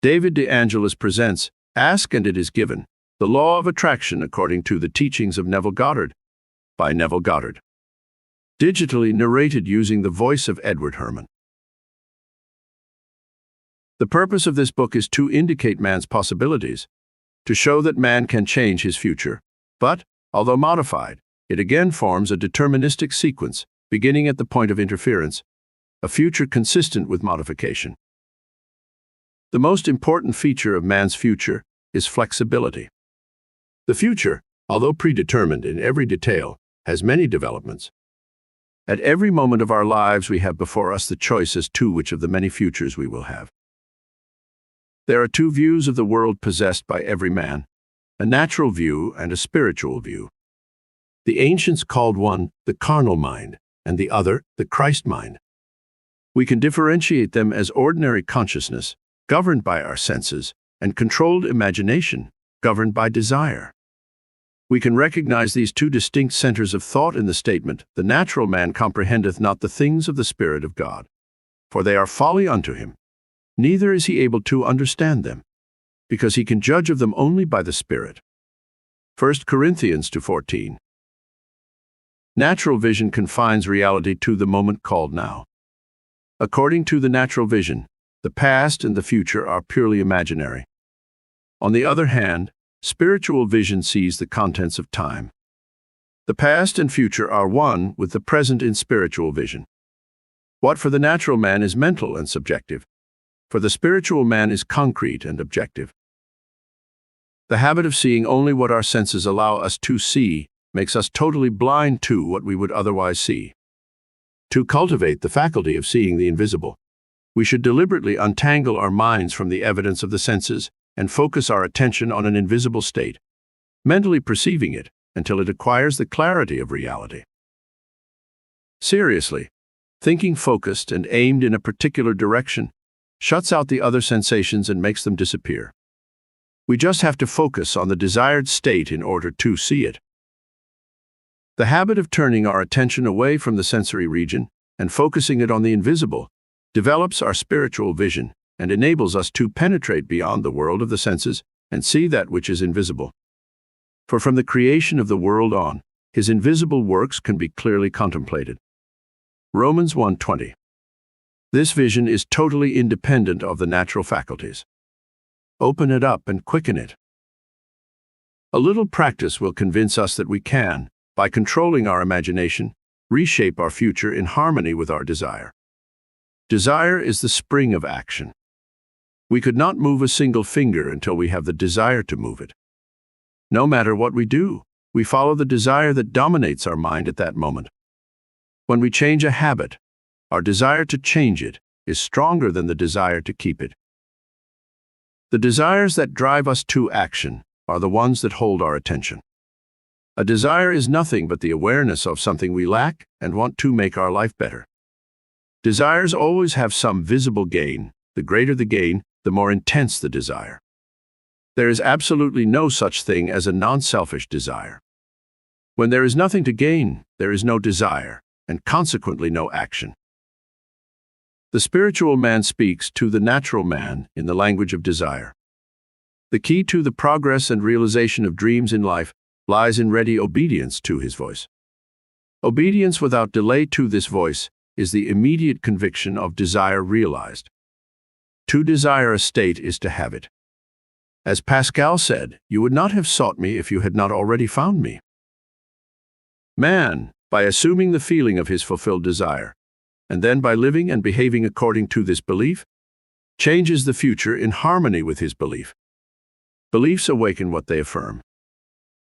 David de Angelis presents Ask and It Is Given, The Law of Attraction According to the Teachings of Neville Goddard, by Neville Goddard. Digitally narrated using the voice of Edward Herman. The purpose of this book is to indicate man's possibilities, to show that man can change his future, but, although modified, it again forms a deterministic sequence, beginning at the point of interference, a future consistent with modification. The most important feature of man's future is flexibility. The future, although predetermined in every detail, has many developments. At every moment of our lives, we have before us the choice as to which of the many futures we will have. There are two views of the world possessed by every man, a natural view and a spiritual view. The ancients called one the carnal mind and the other the Christ mind. We can differentiate them as ordinary consciousness, governed by our senses, and controlled imagination, governed by desire. We can recognize these two distinct centers of thought in the statement, "The natural man comprehendeth not the things of the Spirit of God, for they are folly unto him, neither is he able to understand them, because he can judge of them only by the Spirit." 1 Corinthians 2:14. Natural vision confines reality to the moment called now. According to the natural vision, the past and the future are purely imaginary. On the other hand, spiritual vision sees the contents of time. The past and future are one with the present in spiritual vision. What for the natural man is mental and subjective, for the spiritual man is concrete and objective. The habit of seeing only what our senses allow us to see makes us totally blind to what we would otherwise see. To cultivate the faculty of seeing the invisible, we should deliberately untangle our minds from the evidence of the senses and focus our attention on an invisible state, mentally perceiving it until it acquires the clarity of reality. Seriously, thinking focused and aimed in a particular direction shuts out the other sensations and makes them disappear. We just have to focus on the desired state in order to see it. The habit of turning our attention away from the sensory region and focusing it on the invisible develops our spiritual vision and enables us to penetrate beyond the world of the senses and see that which is invisible. For from the creation of the world on, his invisible works can be clearly contemplated. Romans 1:20. This vision is totally independent of the natural faculties. Open it up and quicken it. A little practice will convince us that we can, by controlling our imagination, reshape our future in harmony with our desire. Desire is the spring of action. We could not move a single finger until we have the desire to move it. No matter what we do, we follow the desire that dominates our mind at that moment. When we change a habit, our desire to change it is stronger than the desire to keep it. The desires that drive us to action are the ones that hold our attention. A desire is nothing but the awareness of something we lack and want to make our life better. Desires always have some visible gain. The greater the gain, the more intense the desire. There is absolutely no such thing as a non-selfish desire. When there is nothing to gain, there is no desire, and consequently no action. The spiritual man speaks to the natural man in the language of desire. The key to the progress and realization of dreams in life lies in ready obedience to his voice. Obedience without delay to this voice is the immediate conviction of desire realized. To desire a state is to have it. As Pascal said, "You would not have sought me if you had not already found me." Man, by assuming the feeling of his fulfilled desire, and then by living and behaving according to this belief, changes the future in harmony with his belief. Beliefs awaken what they affirm.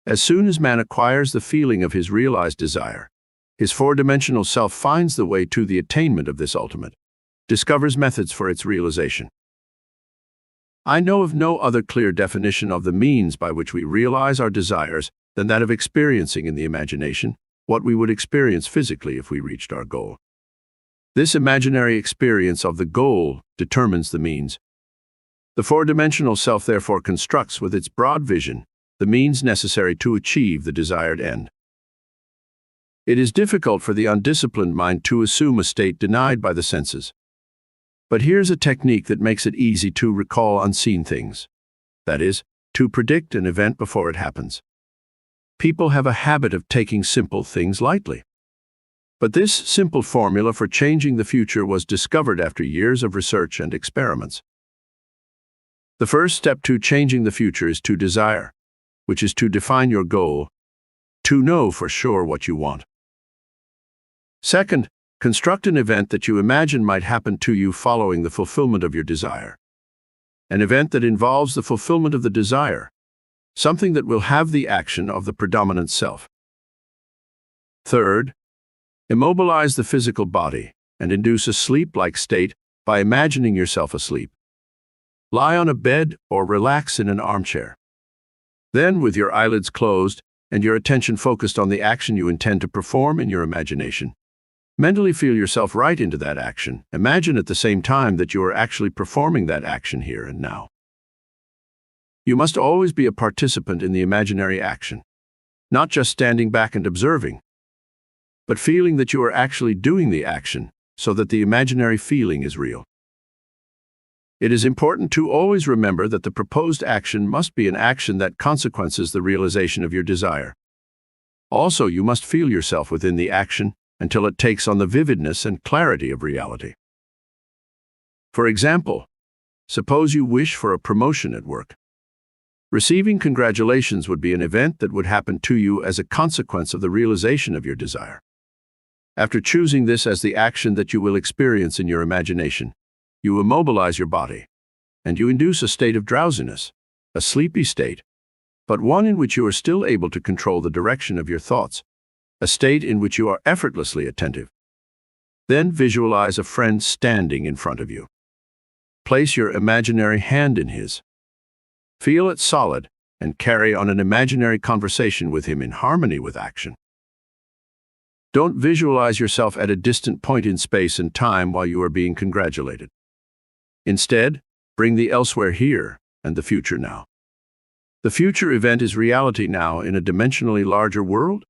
As soon as man acquires the feeling of his realized desire, his four-dimensional self finds the way to the attainment of this ultimate, discovers methods for its realization. I know of no other clear definition of the means by which we realize our desires than that of experiencing in the imagination what we would experience physically if we reached our goal. This imaginary experience of the goal determines the means. The four-dimensional self therefore constructs with its broad vision the means necessary to achieve the desired end. It is difficult for the undisciplined mind to assume a state denied by the senses. But here's a technique that makes it easy to recall unseen things. That is, to predict an event before it happens. People have a habit of taking simple things lightly. But this simple formula for changing the future was discovered after years of research and experiments. The first step to changing the future is to desire, which is to define your goal, to know for sure what you want. Second, construct an event that you imagine might happen to you following the fulfillment of your desire. An event that involves the fulfillment of the desire, something that will have the action of the predominant self. Third, immobilize the physical body and induce a sleep-like state by imagining yourself asleep. Lie on a bed or relax in an armchair. Then, with your eyelids closed and your attention focused on the action you intend to perform in your imagination, mentally feel yourself right into that action. Imagine at the same time that you are actually performing that action here and now. You must always be a participant in the imaginary action, not just standing back and observing, but feeling that you are actually doing the action so that the imaginary feeling is real. It is important to always remember that the proposed action must be an action that consequences the realization of your desire. Also, you must feel yourself within the action until it takes on the vividness and clarity of reality. For example, suppose you wish for a promotion at work. Receiving congratulations would be an event that would happen to you as a consequence of the realization of your desire. After choosing this as the action that you will experience in your imagination, you immobilize your body, and you induce a state of drowsiness, a sleepy state, but one in which you are still able to control the direction of your thoughts, a state in which you are effortlessly attentive. Then visualize a friend standing in front of you. Place your imaginary hand in his. Feel it solid and carry on an imaginary conversation with him in harmony with action. Don't visualize yourself at a distant point in space and time while you are being congratulated. Instead, bring the elsewhere here and the future now. The future event is reality now in a dimensionally larger world,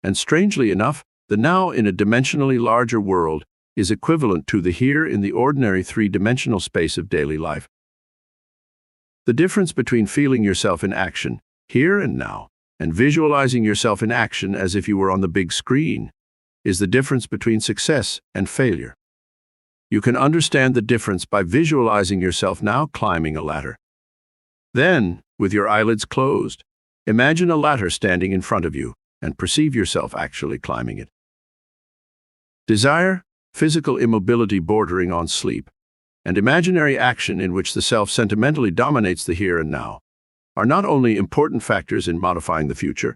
and strangely enough, the now in a dimensionally larger world is equivalent to the here in the ordinary three-dimensional space of daily life. The difference between feeling yourself in action, here and now, and visualizing yourself in action as if you were on the big screen, is the difference between success and failure. You can understand the difference by visualizing yourself now climbing a ladder. Then, with your eyelids closed, imagine a ladder standing in front of you and perceive yourself actually climbing it. Desire, physical immobility bordering on sleep, and imaginary action in which the self sentimentally dominates the here and now are not only important factors in modifying the future,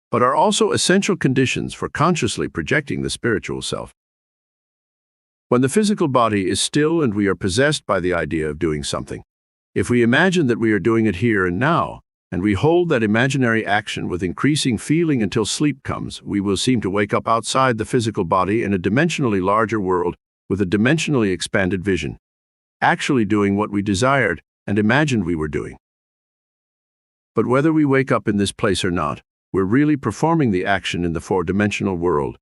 but are also essential conditions for consciously projecting the spiritual self. When the physical body is still and we are possessed by the idea of doing something, if we imagine that we are doing it here and now, and we hold that imaginary action with increasing feeling until sleep comes, we will seem to wake up outside the physical body in a dimensionally larger world with a dimensionally expanded vision, actually doing what we desired and imagined we were doing. But whether we wake up in this place or not, we're really performing the action in the four-dimensional world,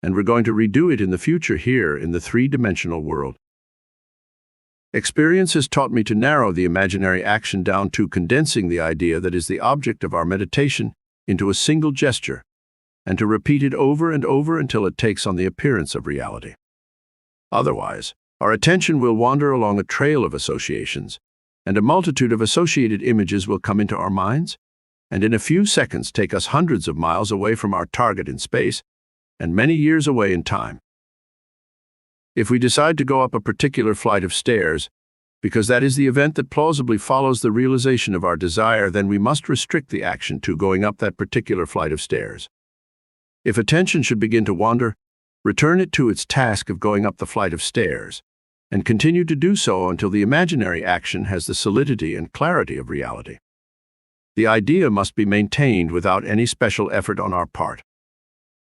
and we're going to redo it in the future here in the three-dimensional world. Experience has taught me to narrow the imaginary action down to condensing the idea that is the object of our meditation into a single gesture, and to repeat it over and over until it takes on the appearance of reality. Otherwise, our attention will wander along a trail of associations, and a multitude of associated images will come into our minds, and in a few seconds take us hundreds of miles away from our target in space, and many years away in time. If we decide to go up a particular flight of stairs, because that is the event that plausibly follows the realization of our desire, then we must restrict the action to going up that particular flight of stairs. If attention should begin to wander, return it to its task of going up the flight of stairs, and continue to do so until the imaginary action has the solidity and clarity of reality. The idea must be maintained without any special effort on our part.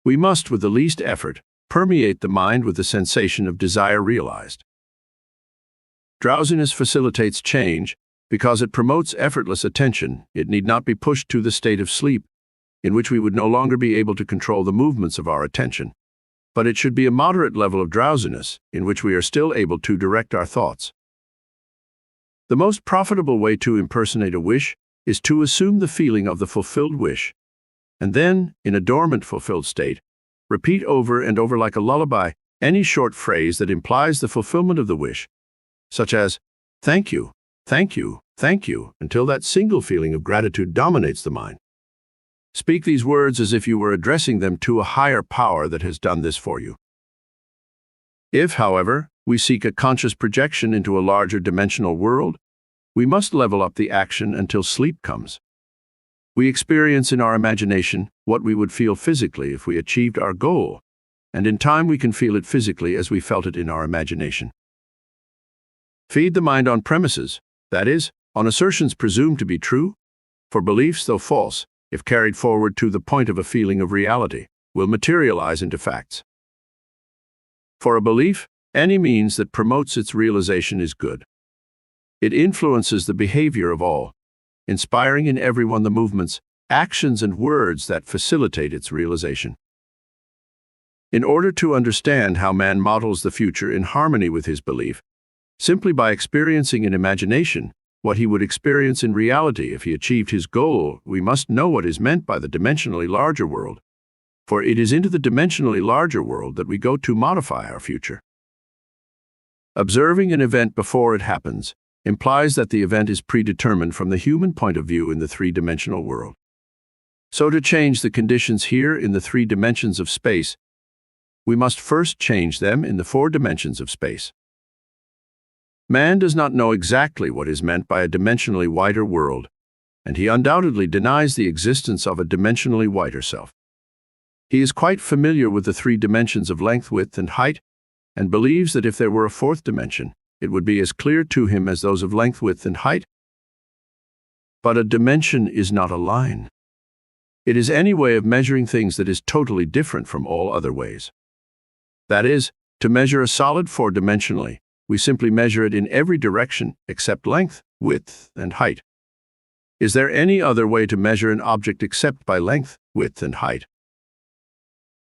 We must, with the least effort, permeate the mind with the sensation of desire realized. Drowsiness facilitates change because it promotes effortless attention. It need not be pushed to the state of sleep, in which we would no longer be able to control the movements of our attention, but it should be a moderate level of drowsiness in which we are still able to direct our thoughts. The most profitable way to impersonate a wish is to assume the feeling of the fulfilled wish, and then, in a dormant fulfilled state, repeat over and over like a lullaby any short phrase that implies the fulfillment of the wish, such as, "Thank you, thank you, thank you," until that single feeling of gratitude dominates the mind. Speak these words as if you were addressing them to a higher power that has done this for you. If, however, we seek a conscious projection into a larger dimensional world, we must level up the action until sleep comes. We experience in our imagination what we would feel physically if we achieved our goal, and in time we can feel it physically as we felt it in our imagination. Feed the mind on premises, that is, on assertions presumed to be true, for beliefs, though false, if carried forward to the point of a feeling of reality, will materialize into facts. For a belief, any means that promotes its realization is good. It influences the behavior of all, inspiring in everyone the movements, actions, and words that facilitate its realization. In order to understand how man models the future in harmony with his belief, simply by experiencing in imagination what he would experience in reality if he achieved his goal, we must know what is meant by the dimensionally larger world, for it is into the dimensionally larger world that we go to modify our future. Observing an event before it happens implies that the event is predetermined from the human point of view in the three-dimensional world. So to change the conditions here in the 3 dimensions of space, we must first change them in the 4 dimensions of space. Man does not know exactly what is meant by a dimensionally wider world, and he undoubtedly denies the existence of a dimensionally wider self. He is quite familiar with the 3 dimensions of length, width, and height, and believes that if there were a 4th dimension, it would be as clear to him as those of length, width, and height. But a dimension is not a line. It is any way of measuring things that is totally different from all other ways. That is, to measure a solid 4-dimensionally, we simply measure it in every direction except length, width, and height. Is there any other way to measure an object except by length, width, and height?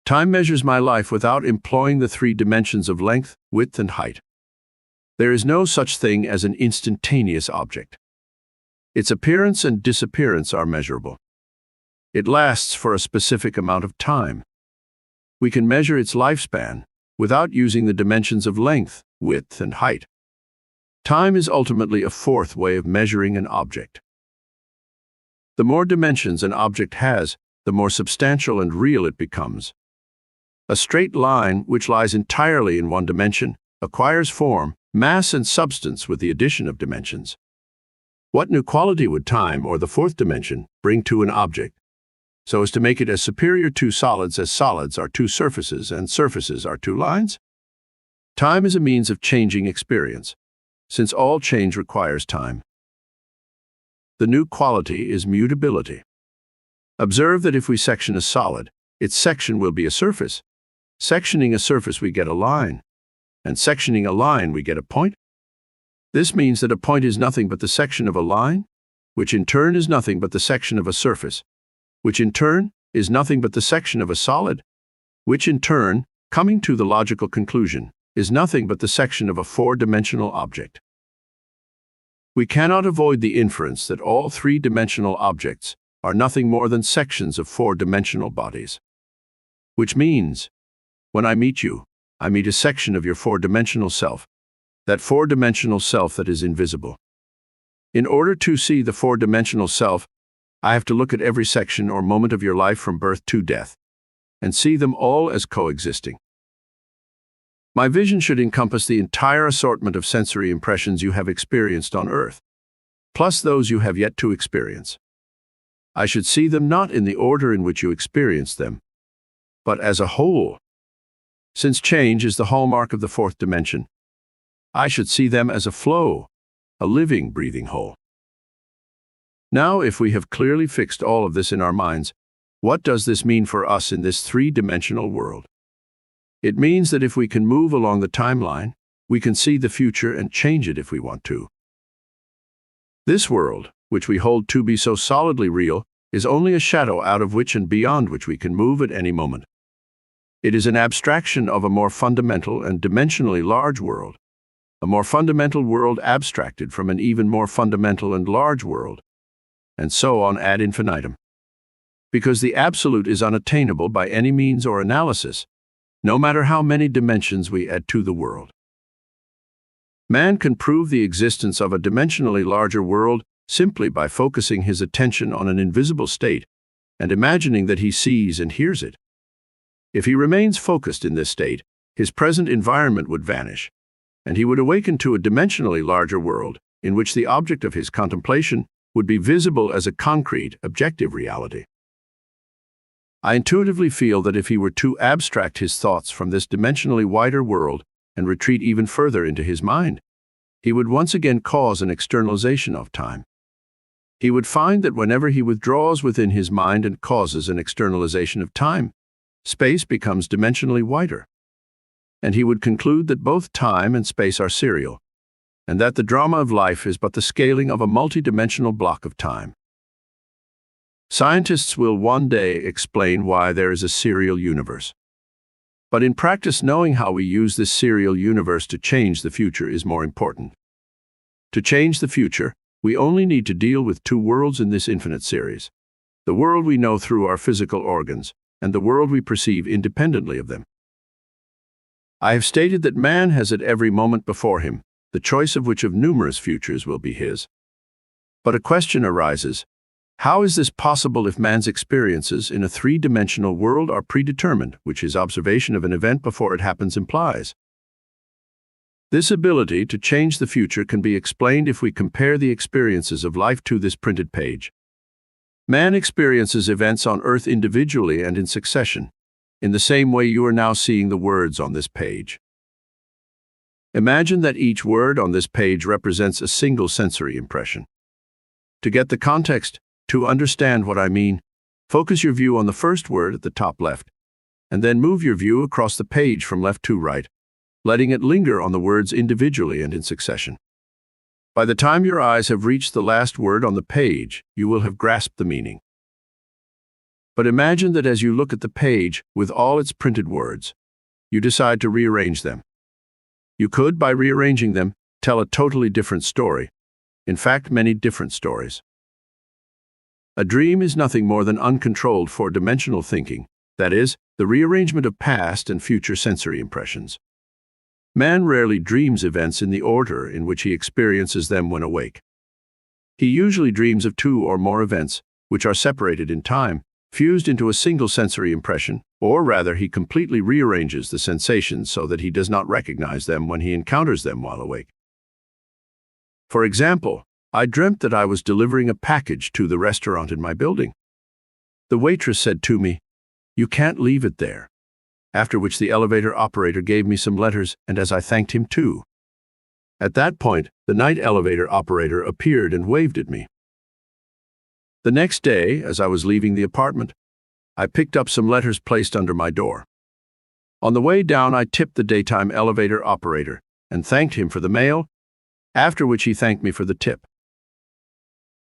Time measures my life without employing the 3 dimensions of length, width, and height. There is no such thing as an instantaneous object. Its appearance and disappearance are measurable. It lasts for a specific amount of time. We can measure its lifespan without using the dimensions of length, width, and height. Time is ultimately a 4th way of measuring an object. The more dimensions an object has, the more substantial and real it becomes. A straight line, which lies entirely in one dimension, acquires form, mass, and substance with the addition of dimensions. What new quality would time, or the 4th dimension, bring to an object, so as to make it as superior to solids as solids are to surfaces and surfaces are to lines? Time is a means of changing experience, since all change requires time. The new quality is mutability. Observe that if we section a solid, its section will be a surface. Sectioning a surface, we get a line, and sectioning a line, we get a point. This means that a point is nothing but the section of a line, which in turn is nothing but the section of a surface, which in turn is nothing but the section of a solid, which in turn, coming to the logical conclusion, is nothing but the section of a 4-dimensional object. We cannot avoid the inference that all 3-dimensional objects are nothing more than sections of 4-dimensional bodies. Which means, when I meet you, I meet a section of your 4-dimensional self, that 4-dimensional self that is invisible. In order to see the 4-dimensional self, I have to look at every section or moment of your life from birth to death, and see them all as coexisting. My vision should encompass the entire assortment of sensory impressions you have experienced on Earth, plus those you have yet to experience. I should see them not in the order in which you experienced them, but as a whole. Since change is the hallmark of the 4th dimension, I should see them as a flow, a living, breathing whole. Now, if we have clearly fixed all of this in our minds, what does this mean for us in this 3-dimensional world? It means that if we can move along the timeline, we can see the future and change it if we want to. This world, which we hold to be so solidly real, is only a shadow out of which and beyond which we can move at any moment. It is an abstraction of a more fundamental and dimensionally large world, a more fundamental world abstracted from an even more fundamental and large world, and so on ad infinitum. Because the absolute is unattainable by any means or analysis, no matter how many dimensions we add to the world. Man can prove the existence of a dimensionally larger world simply by focusing his attention on an invisible state and imagining that he sees and hears it. If he remains focused in this state, his present environment would vanish, and he would awaken to a dimensionally larger world in which the object of his contemplation would be visible as a concrete, objective reality. I intuitively feel that if he were to abstract his thoughts from this dimensionally wider world and retreat even further into his mind, he would once again cause an externalization of time. He would find that whenever he withdraws within his mind and causes an externalization of time, space becomes dimensionally wider. And he would conclude that both time and space are serial, and that the drama of life is but the scaling of a multidimensional block of time. Scientists will one day explain why there is a serial universe. But in practice, knowing how we use this serial universe to change the future is more important. To change the future, we only need to deal with two worlds in this infinite series: the world we know through our physical organs, and the world we perceive independently of them. I have stated that man has at every moment before him the choice of which of numerous futures will be his. But a question arises: how is this possible if man's experiences in a three-dimensional world are predetermined, which his observation of an event before it happens implies? This ability to change the future can be explained if we compare the experiences of life to this printed page. Man experiences events on Earth individually and in succession, in the same way you are now seeing the words on this page. Imagine that each word on this page represents a single sensory impression. To get the context, to understand what I mean, focus your view on the first word at the top left, and then move your view across the page from left to right, letting it linger on the words individually and in succession. By the time your eyes have reached the last word on the page, you will have grasped the meaning. But imagine that as you look at the page with all its printed words, you decide to rearrange them. You could, by rearranging them, tell a totally different story, in fact, many different stories. A dream is nothing more than uncontrolled four-dimensional thinking, that is, the rearrangement of past and future sensory impressions. Man rarely dreams events in the order in which he experiences them when awake. He usually dreams of two or more events, which are separated in time, fused into a single sensory impression, or rather he completely rearranges the sensations so that he does not recognize them when he encounters them while awake. For example, I dreamt that I was delivering a package to the restaurant in my building. The waitress said to me, "You can't leave it there," after which the elevator operator gave me some letters, and as I thanked him too. At that point, the night elevator operator appeared and waved at me. The next day, as I was leaving the apartment, I picked up some letters placed under my door. On the way down, I tipped the daytime elevator operator and thanked him for the mail, after which he thanked me for the tip.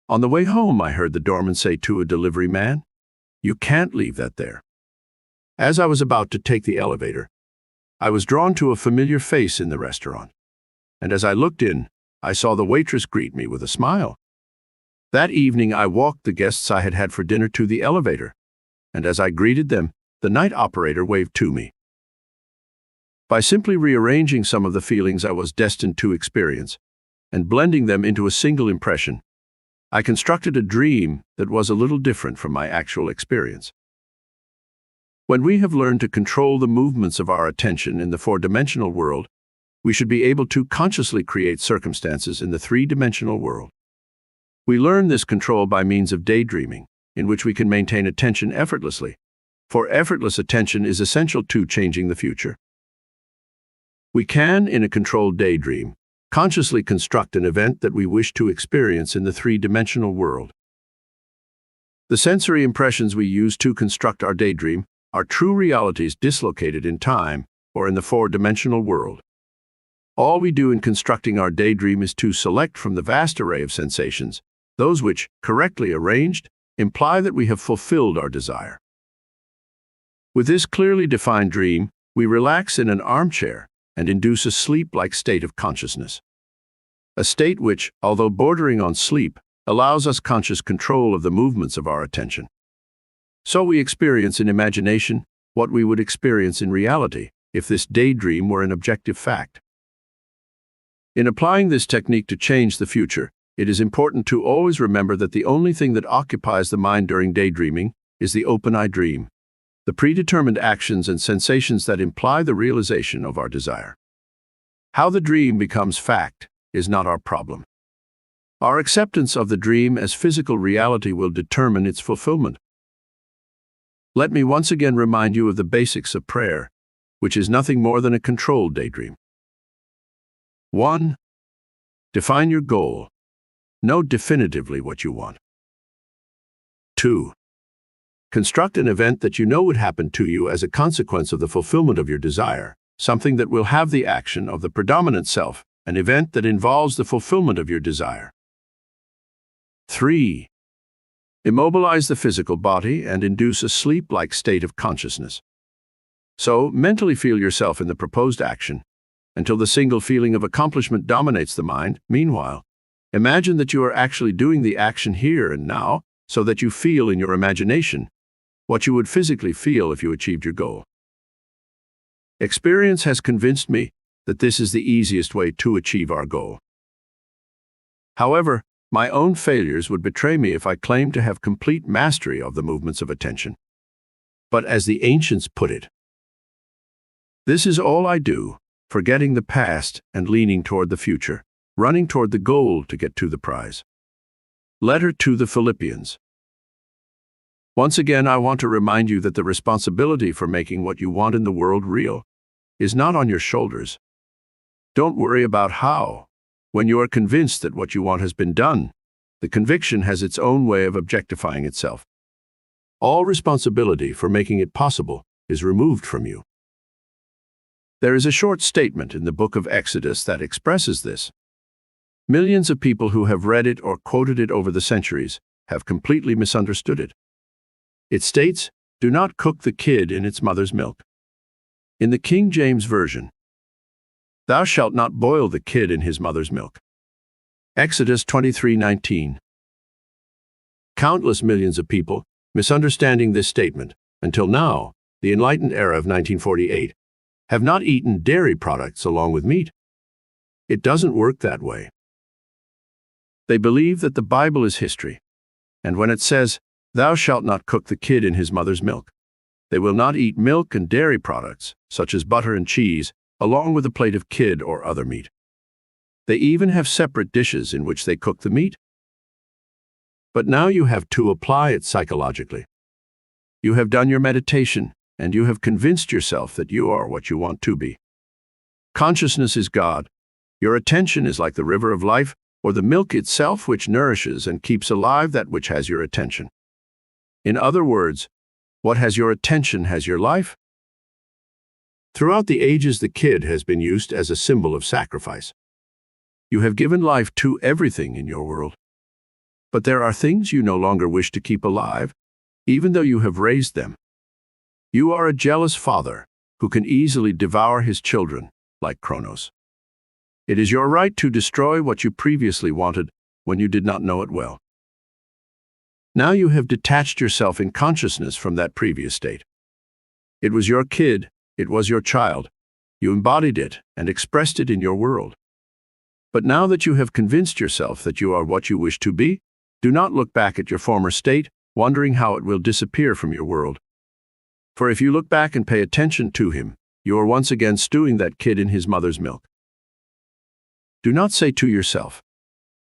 On the way home, I heard the doorman say to a delivery man, "You can't leave that there." As I was about to take the elevator, I was drawn to a familiar face in the restaurant, and as I looked in, I saw the waitress greet me with a smile. That evening, I walked the guests I had had for dinner to the elevator, and as I greeted them, the night operator waved to me. By simply rearranging some of the feelings I was destined to experience and blending them into a single impression, I constructed a dream that was a little different from my actual experience. When we have learned to control the movements of our attention in the four-dimensional world, we should be able to consciously create circumstances in the three-dimensional world. We learn this control by means of daydreaming, in which we can maintain attention effortlessly, for effortless attention is essential to changing the future. We can, in a controlled daydream, consciously construct an event that we wish to experience in the three-dimensional world. The sensory impressions we use to construct our daydream are true realities dislocated in time or in the four-dimensional world. All we do in constructing our daydream is to select from the vast array of sensations those which, correctly arranged, imply that we have fulfilled our desire. With this clearly defined dream, we relax in an armchair and induce a sleep-like state of consciousness. A state which, although bordering on sleep, allows us conscious control of the movements of our attention. So we experience in imagination what we would experience in reality if this daydream were an objective fact. In applying this technique to change the future, it is important to always remember that the only thing that occupies the mind during daydreaming is the open-eye dream, the predetermined actions and sensations that imply the realization of our desire. How the dream becomes fact is not our problem. Our acceptance of the dream as physical reality will determine its fulfillment. Let me once again remind you of the basics of prayer, which is nothing more than a controlled daydream. 1. Define your goal. Know definitively what you want. 2. Construct an event that you know would happen to you as a consequence of the fulfillment of your desire, something that will have the action of the predominant self, an event that involves the fulfillment of your desire. 3. Immobilize the physical body and induce a sleep-like state of consciousness. So, mentally feel yourself in the proposed action until the single feeling of accomplishment dominates the mind. Meanwhile, imagine that you are actually doing the action here and now so that you feel in your imagination what you would physically feel if you achieved your goal. Experience has convinced me that this is the easiest way to achieve our goal. However, my own failures would betray me if I claimed to have complete mastery of the movements of attention. But as the ancients put it, this is all I do, forgetting the past and leaning toward the future, running toward the goal to get to the prize. Letter to the Philippians. Once again, I want to remind you that the responsibility for making what you want in the world real is not on your shoulders. Don't worry about how. When you are convinced that what you want has been done, the conviction has its own way of objectifying itself. All responsibility for making it possible is removed from you. There is a short statement in the book of Exodus that expresses this. Millions of people who have read it or quoted it over the centuries have completely misunderstood it. It states, "Do not cook the kid in its mother's milk." In the King James Version, "Thou shalt not boil the kid in his mother's milk." Exodus 23:19. Countless millions of people, misunderstanding this statement, until now, the enlightened era of 1948, have not eaten dairy products along with meat. It doesn't work that way. They believe that the Bible is history, and when it says, "Thou shalt not cook the kid in his mother's milk," they will not eat milk and dairy products, such as butter and cheese, along with a plate of kid or other meat. They even have separate dishes in which they cook the meat. But now you have to apply it psychologically. You have done your meditation, and you have convinced yourself that you are what you want to be. Consciousness is God. Your attention is like the river of life, or the milk itself which nourishes and keeps alive that which has your attention. In other words, what has your attention has your life. Throughout the ages, the kid has been used as a symbol of sacrifice. You have given life to everything in your world. But there are things you no longer wish to keep alive, even though you have raised them. You are a jealous father who can easily devour his children, like Kronos. It is your right to destroy what you previously wanted when you did not know it well. Now you have detached yourself in consciousness from that previous state. It was your kid, it was your child. You embodied it and expressed it in your world. But now that you have convinced yourself that you are what you wish to be, do not look back at your former state, wondering how it will disappear from your world. For if you look back and pay attention to him, you are once again stewing that kid in his mother's milk. Do not say to yourself,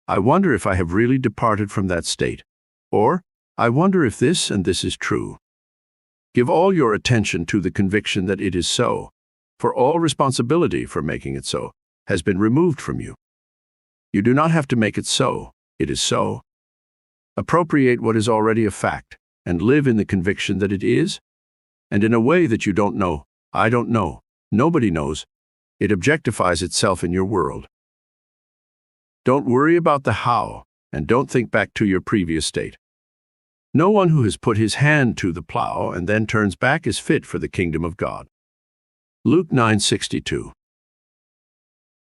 "I wonder if I have really departed from that state," or, "I wonder if this and this is true." Give all your attention to the conviction that it is so, for all responsibility for making it so has been removed from you. You do not have to make it so, it is so. Appropriate what is already a fact, and live in the conviction that it is, and in a way that you don't know, I don't know, nobody knows, it objectifies itself in your world. Don't worry about the how, and don't think back to your previous state. No one who has put his hand to the plow and then turns back is fit for the kingdom of God. Luke 9:62.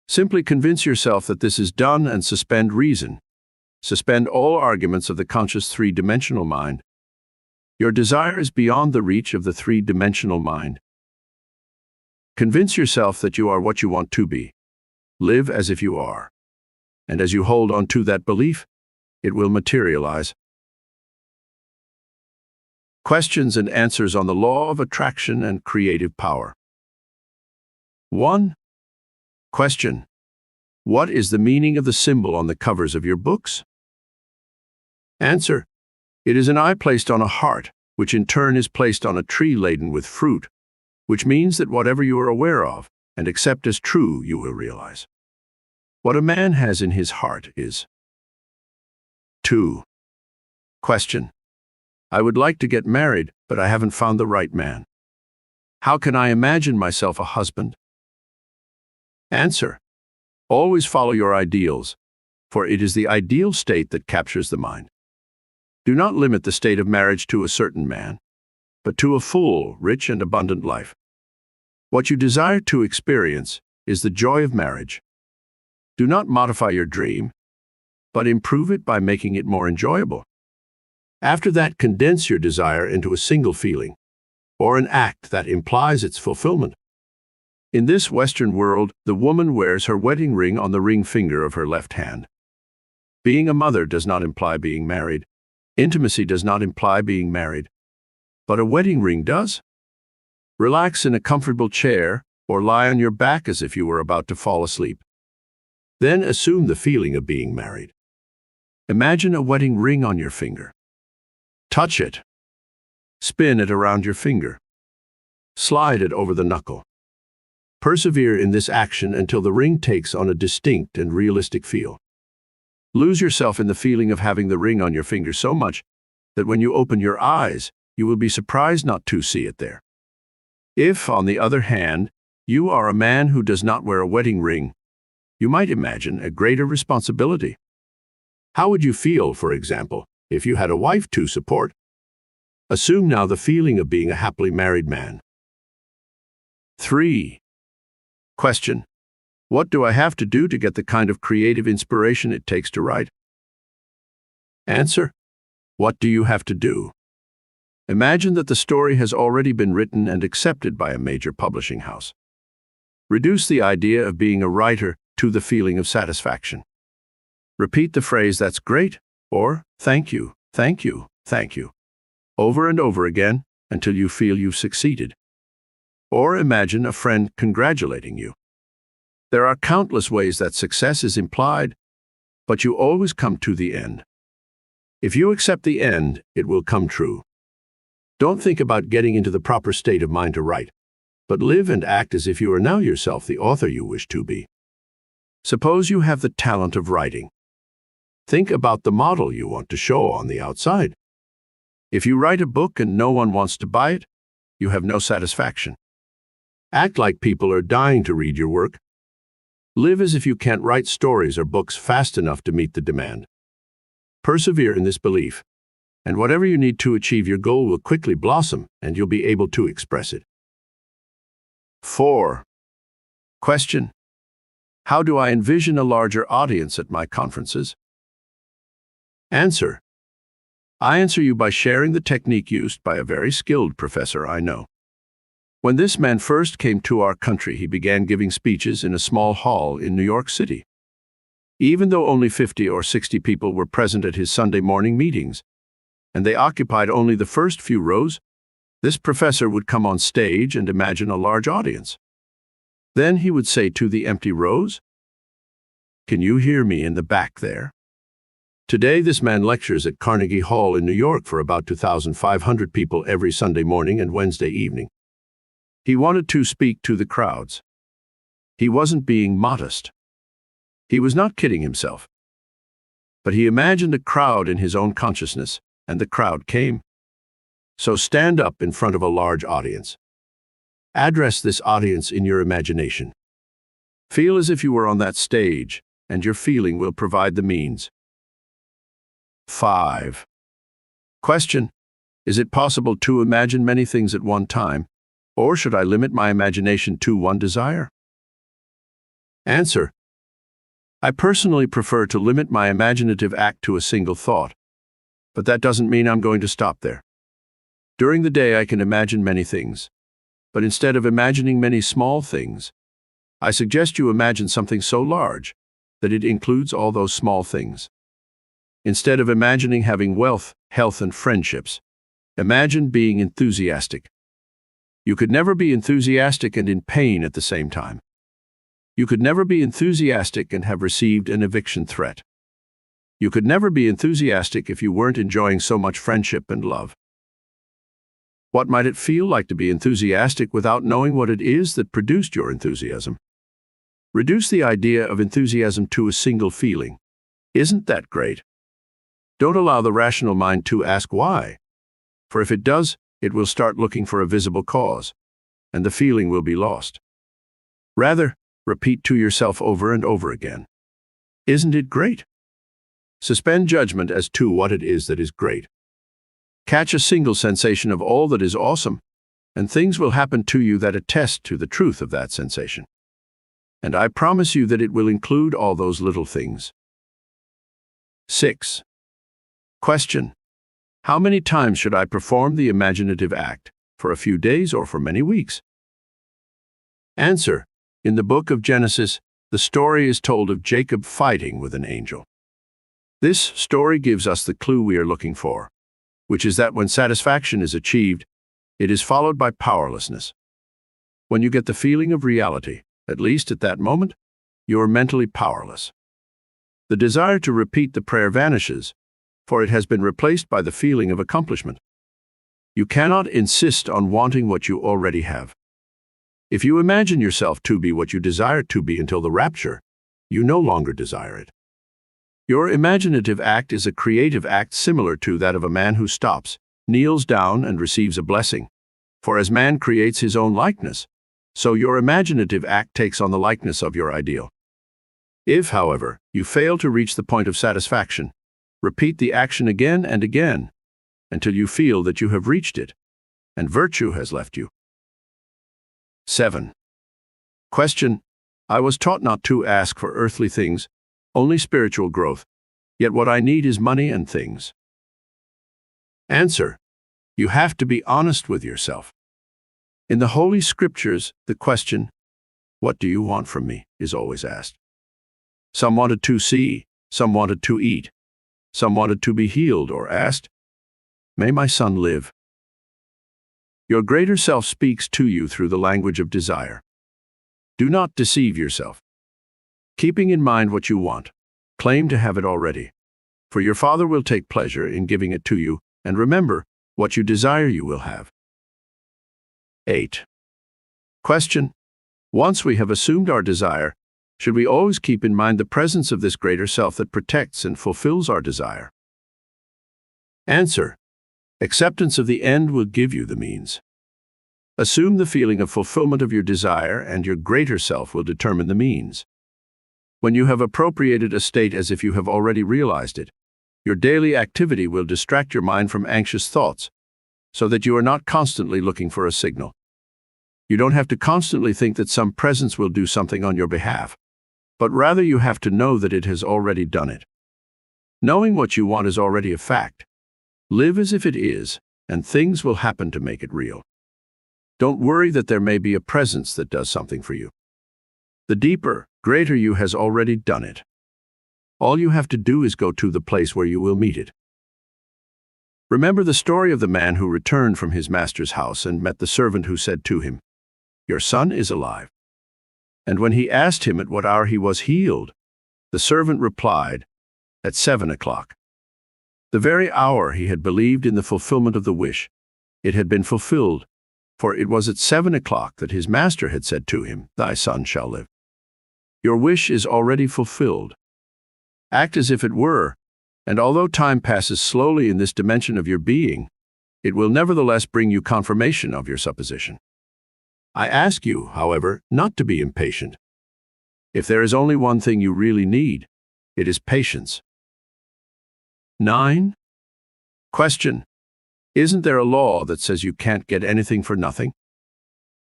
Simply convince yourself that this is done and suspend reason. Suspend all arguments of the conscious three-dimensional mind. Your desire is beyond the reach of the three-dimensional mind. Convince yourself that you are what you want to be. Live as if you are. And as you hold on to that belief, it will materialize. Questions and answers on the law of attraction and creative power. 1. Question: what is the meaning of the symbol on the covers of your books? Answer: it is an eye placed on a heart, which in turn is placed on a tree laden with fruit, which means that whatever you are aware of and accept as true, you will realize. What a man has in his heart is. 2. Question: I would like to get married, but I haven't found the right man. How can I imagine myself a husband? Answer: always follow your ideals, for it is the ideal state that captures the mind. Do not limit the state of marriage to a certain man, but to a full, rich, and abundant life. What you desire to experience is the joy of marriage. Do not modify your dream, but improve it by making it more enjoyable. After that, condense your desire into a single feeling, or an act that implies its fulfillment. In this Western world, the woman wears her wedding ring on the ring finger of her left hand. Being a mother does not imply being married. Intimacy does not imply being married. But a wedding ring does. Relax in a comfortable chair or lie on your back as if you were about to fall asleep. Then assume the feeling of being married. Imagine a wedding ring on your finger. Touch it. Spin it around your finger. Slide it over the knuckle. Persevere in this action until the ring takes on a distinct and realistic feel. Lose yourself in the feeling of having the ring on your finger so much that when you open your eyes, you will be surprised not to see it there. If, on the other hand, you are a man who does not wear a wedding ring, you might imagine a greater responsibility. How would you feel, for example, if you had a wife to support? Assume now the feeling of being a happily married man. 3. Question: what do I have to do to get the kind of creative inspiration it takes to write? Answer: what do you have to do? Imagine that the story has already been written and accepted by a major publishing house. Reduce the idea of being a writer to the feeling of satisfaction. Repeat the phrase "that's great" or "thank you, thank you, thank you" over and over again until you feel you've succeeded. Or imagine a friend congratulating you. There are countless ways that success is implied, but you always come to the end. If you accept the end, it will come true. Don't think about getting into the proper state of mind to write, but live and act as if you are now yourself the author you wish to be. Suppose you have the talent of writing. Think about the model you want to show on the outside. If you write a book and no one wants to buy it, you have no satisfaction. Act like people are dying to read your work. Live as if you can't write stories or books fast enough to meet the demand. Persevere in this belief, and whatever you need to achieve your goal will quickly blossom and you'll be able to express it. 4. Question: how do I envision a larger audience at my conferences? Answer: I answer you by sharing the technique used by a very skilled professor I know. When this man first came to our country, he began giving speeches in a small hall in New York City. Even though only 50 or 60 people were present at his Sunday morning meetings, and they occupied only the first few rows, this professor would come on stage and imagine a large audience. Then he would say to the empty rows, "Can you hear me in the back there?" Today, this man lectures at Carnegie Hall in New York for about 2,500 people every Sunday morning and Wednesday evening. He wanted to speak to the crowds. He wasn't being modest. He was not kidding himself. But he imagined a crowd in his own consciousness, and the crowd came. So stand up in front of a large audience. Address this audience in your imagination. Feel as if you were on that stage, and your feeling will provide the means. 5. Question: is it possible to imagine many things at one time, or should I limit my imagination to one desire? Answer: I personally prefer to limit my imaginative act to a single thought, but that doesn't mean I'm going to stop there. During the day I can imagine many things, but instead of imagining many small things, I suggest you imagine something so large that it includes all those small things. Instead of imagining having wealth, health, and friendships, imagine being enthusiastic. You could never be enthusiastic and in pain at the same time. You could never be enthusiastic and have received an eviction threat. You could never be enthusiastic if you weren't enjoying so much friendship and love. What might it feel like to be enthusiastic without knowing what it is that produced your enthusiasm? Reduce the idea of enthusiasm to a single feeling. Isn't that great? Don't allow the rational mind to ask why, for if it does, it will start looking for a visible cause, and the feeling will be lost. Rather, repeat to yourself over and over again, isn't it great? Suspend judgment as to what it is that is great. Catch a single sensation of all that is awesome, and things will happen to you that attest to the truth of that sensation. And I promise you that it will include all those little things. 6. Question: how many times should I perform the imaginative act? For a few days or for many weeks? Answer: in the book of Genesis, the story is told of Jacob fighting with an angel. This story gives us the clue we are looking for, which is that when satisfaction is achieved, it is followed by powerlessness. When you get the feeling of reality, at least at that moment, you are mentally powerless. The desire to repeat the prayer vanishes, for it has been replaced by the feeling of accomplishment. You cannot insist on wanting what you already have. If you imagine yourself to be what you desire to be until the rapture, you no longer desire it. Your imaginative act is a creative act similar to that of a man who stops, kneels down, and receives a blessing. For as man creates his own likeness, so your imaginative act takes on the likeness of your ideal. If, however, you fail to reach the point of satisfaction, repeat the action again and again, until you feel that you have reached it, and virtue has left you. 7. Question: I was taught not to ask for earthly things, only spiritual growth, yet what I need is money and things. Answer: you have to be honest with yourself. In the Holy Scriptures, the question, "What do you want from me?" is always asked. Some wanted to see, some wanted to eat, some wanted to be healed, or asked, "May my son live?" Your greater self speaks to you through the language of desire. Do not deceive yourself. Keeping in mind what you want, claim to have it already, for your Father will take pleasure in giving it to you, and remember, what you desire you will have. 8. Question: once we have assumed our desire, should we always keep in mind the presence of this greater self that protects and fulfills our desire? Answer: acceptance of the end will give you the means. Assume the feeling of fulfillment of your desire, and your greater self will determine the means. When you have appropriated a state as if you have already realized it, your daily activity will distract your mind from anxious thoughts, so that you are not constantly looking for a signal. You don't have to constantly think that some presence will do something on your behalf, but rather you have to know that it has already done it. Knowing what you want is already a fact. Live as if it is, and things will happen to make it real. Don't worry that there may be a presence that does something for you. The deeper, greater you has already done it. All you have to do is go to the place where you will meet it. Remember the story of the man who returned from his master's house and met the servant who said to him, "Your son is alive." And when he asked him at what hour he was healed, the servant replied, "At 7 o'clock. The very hour he had believed in the fulfillment of the wish, it had been fulfilled, for it was at 7 o'clock that his master had said to him, "Thy son shall live." Your wish is already fulfilled. Act as if it were, and although time passes slowly in this dimension of your being, it will nevertheless bring you confirmation of your supposition. I ask you, however, not to be impatient. If there is only one thing you really need, it is patience. 9. Question: Isn't there a law that says you can't get anything for nothing?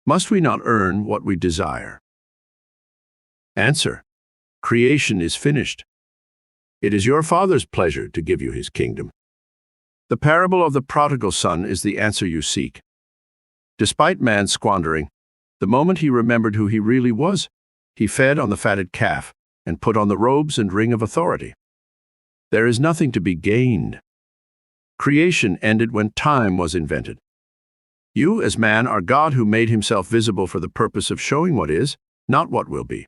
Must we not earn what we desire? Answer: creation is finished. It is your Father's pleasure to give you his kingdom. The parable of the prodigal son is the answer you seek. Despite man's squandering, the moment he remembered who he really was, he fed on the fatted calf and put on the robes and ring of authority. There is nothing to be gained. Creation ended when time was invented. You, as man, are God who made himself visible for the purpose of showing what is, not what will be.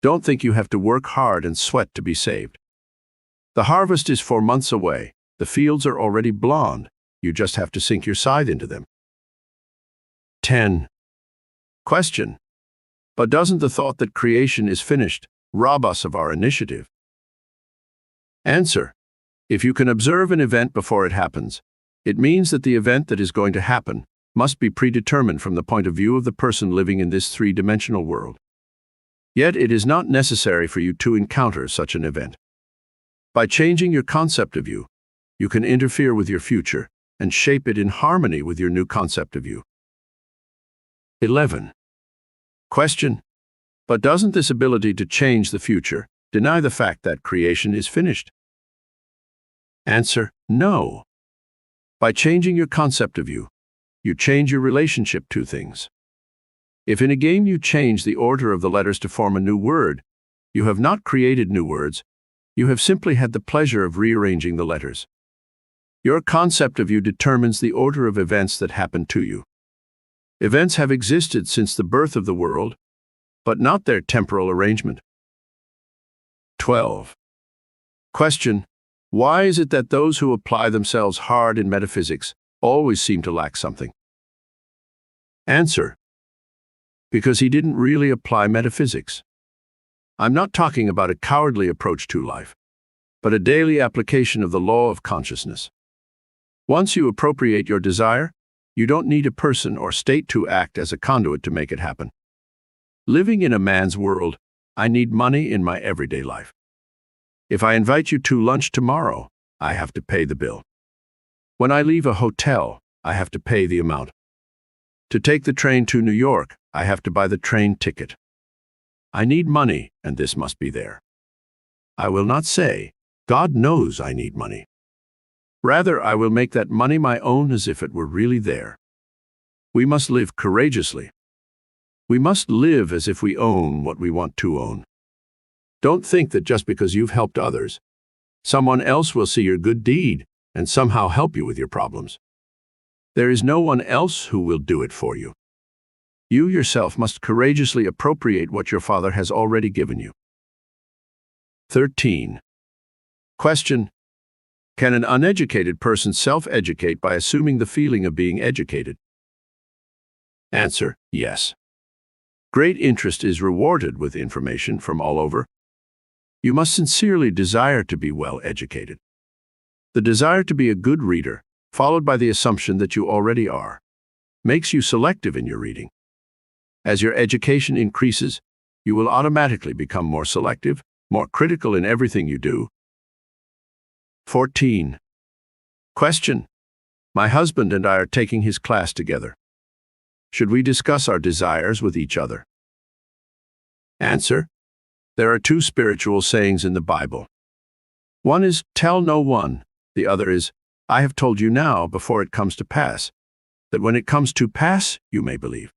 Don't think you have to work hard and sweat to be saved. The harvest is 4 months away. The fields are already blond. You just have to sink your scythe into them. 10. Question: but doesn't the thought that creation is finished rob us of our initiative? Answer: if you can observe an event before it happens, it means that the event that is going to happen must be predetermined from the point of view of the person living in this three-dimensional world. Yet it is not necessary for you to encounter such an event. By changing your concept of you, you can interfere with your future and shape it in harmony with your new concept of you. 11. Question: but doesn't this ability to change the future deny the fact that creation is finished? Answer: no. By changing your concept of you, you change your relationship to things. If in a game you change the order of the letters to form a new word, you have not created new words, you have simply had the pleasure of rearranging the letters. Your concept of you determines the order of events that happen to you. Events have existed since the birth of the world, but not their temporal arrangement. 12. Question: why is it that those who apply themselves hard in metaphysics always seem to lack something? Answer: because he didn't really apply metaphysics. I'm not talking about a cowardly approach to life, but a daily application of the law of consciousness. Once you appropriate your desire, you don't need a person or state to act as a conduit to make it happen. Living in a man's world, I need money in my everyday life. If I invite you to lunch tomorrow, I have to pay the bill. When I leave a hotel, I have to pay the amount. To take the train to New York, I have to buy the train ticket. I need money, and this must be there. I will not say, God knows I need money. Rather, I will make that money my own as if it were really there. We must live courageously. We must live as if we own what we want to own. Don't think that just because you've helped others, someone else will see your good deed and somehow help you with your problems. There is no one else who will do it for you. You yourself must courageously appropriate what your Father has already given you. 13. Question: can an uneducated person self-educate by assuming the feeling of being educated? Answer: yes. Great interest is rewarded with information from all over. You must sincerely desire to be well educated. The desire to be a good reader, followed by the assumption that you already are, makes you selective in your reading. As your education increases, you will automatically become more selective, more critical in everything you do. 14. Question: my husband and I are taking his class together. Should we discuss our desires with each other? Answer: there are 2 spiritual sayings in the Bible. One is, tell no one. The other is, I have told you now before it comes to pass, that when it comes to pass, you may believe.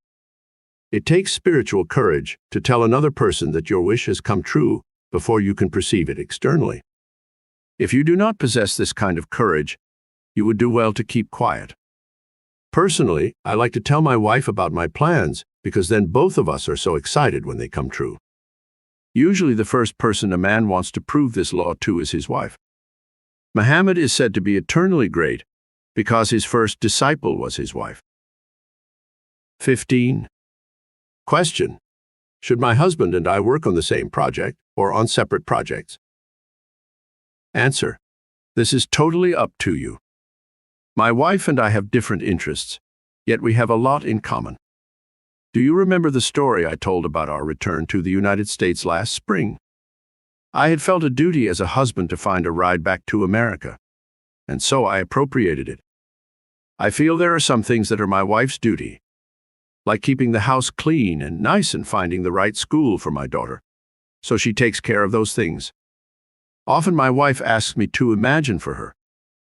It takes spiritual courage to tell another person that your wish has come true before you can perceive it externally. If you do not possess this kind of courage, you would do well to keep quiet. Personally, I like to tell my wife about my plans because then both of us are so excited when they come true. Usually the first person a man wants to prove this law to is his wife. Muhammad is said to be eternally great because his first disciple was his wife. 15. Question: should my husband and I work on the same project or on separate projects? Answer: this is totally up to you. My wife and I have different interests, yet we have a lot in common. Do you remember the story I told about our return to the United States last spring? I had felt a duty as a husband to find a ride back to America, and so I appropriated it. I feel there are some things that are my wife's duty, like keeping the house clean and nice and finding the right school for my daughter. So she takes care of those things. Often my wife asks me to imagine for her,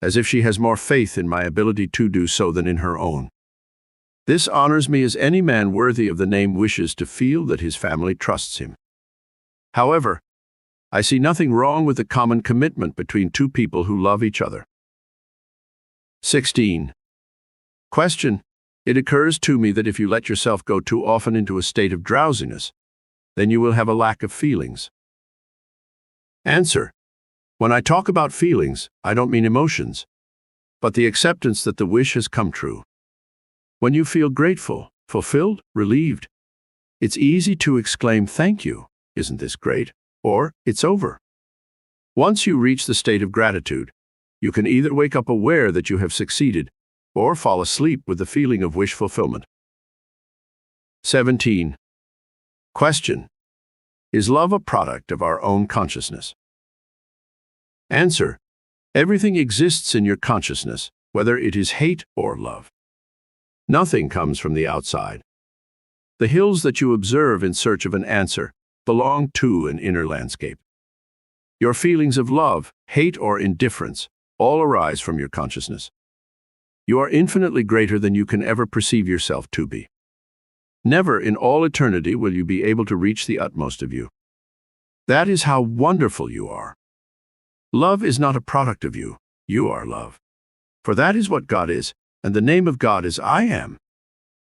as if she has more faith in my ability to do so than in her own. This honors me as any man worthy of the name wishes to feel that his family trusts him. However, I see nothing wrong with the common commitment between two people who love each other. 16. Question. It occurs to me that if you let yourself go too often into a state of drowsiness, then you will have a lack of feelings. Answer. When I talk about feelings, I don't mean emotions, but the acceptance that the wish has come true. When you feel grateful, fulfilled, relieved, it's easy to exclaim, "Thank you, isn't this great?" Or, "It's over." Once you reach the state of gratitude, you can either wake up aware that you have succeeded or fall asleep with the feeling of wish fulfillment. 17. Question. Is love a product of our own consciousness? Answer. Everything exists in your consciousness, whether it is hate or love. Nothing comes from the outside. The hills that you observe in search of an answer belong to an inner landscape. Your feelings of love, hate, or indifference all arise from your consciousness. You are infinitely greater than you can ever perceive yourself to be. Never in all eternity will you be able to reach the utmost of you. That is how wonderful you are. Love is not a product of you. You are love. For that is what God is, and the name of God is I Am,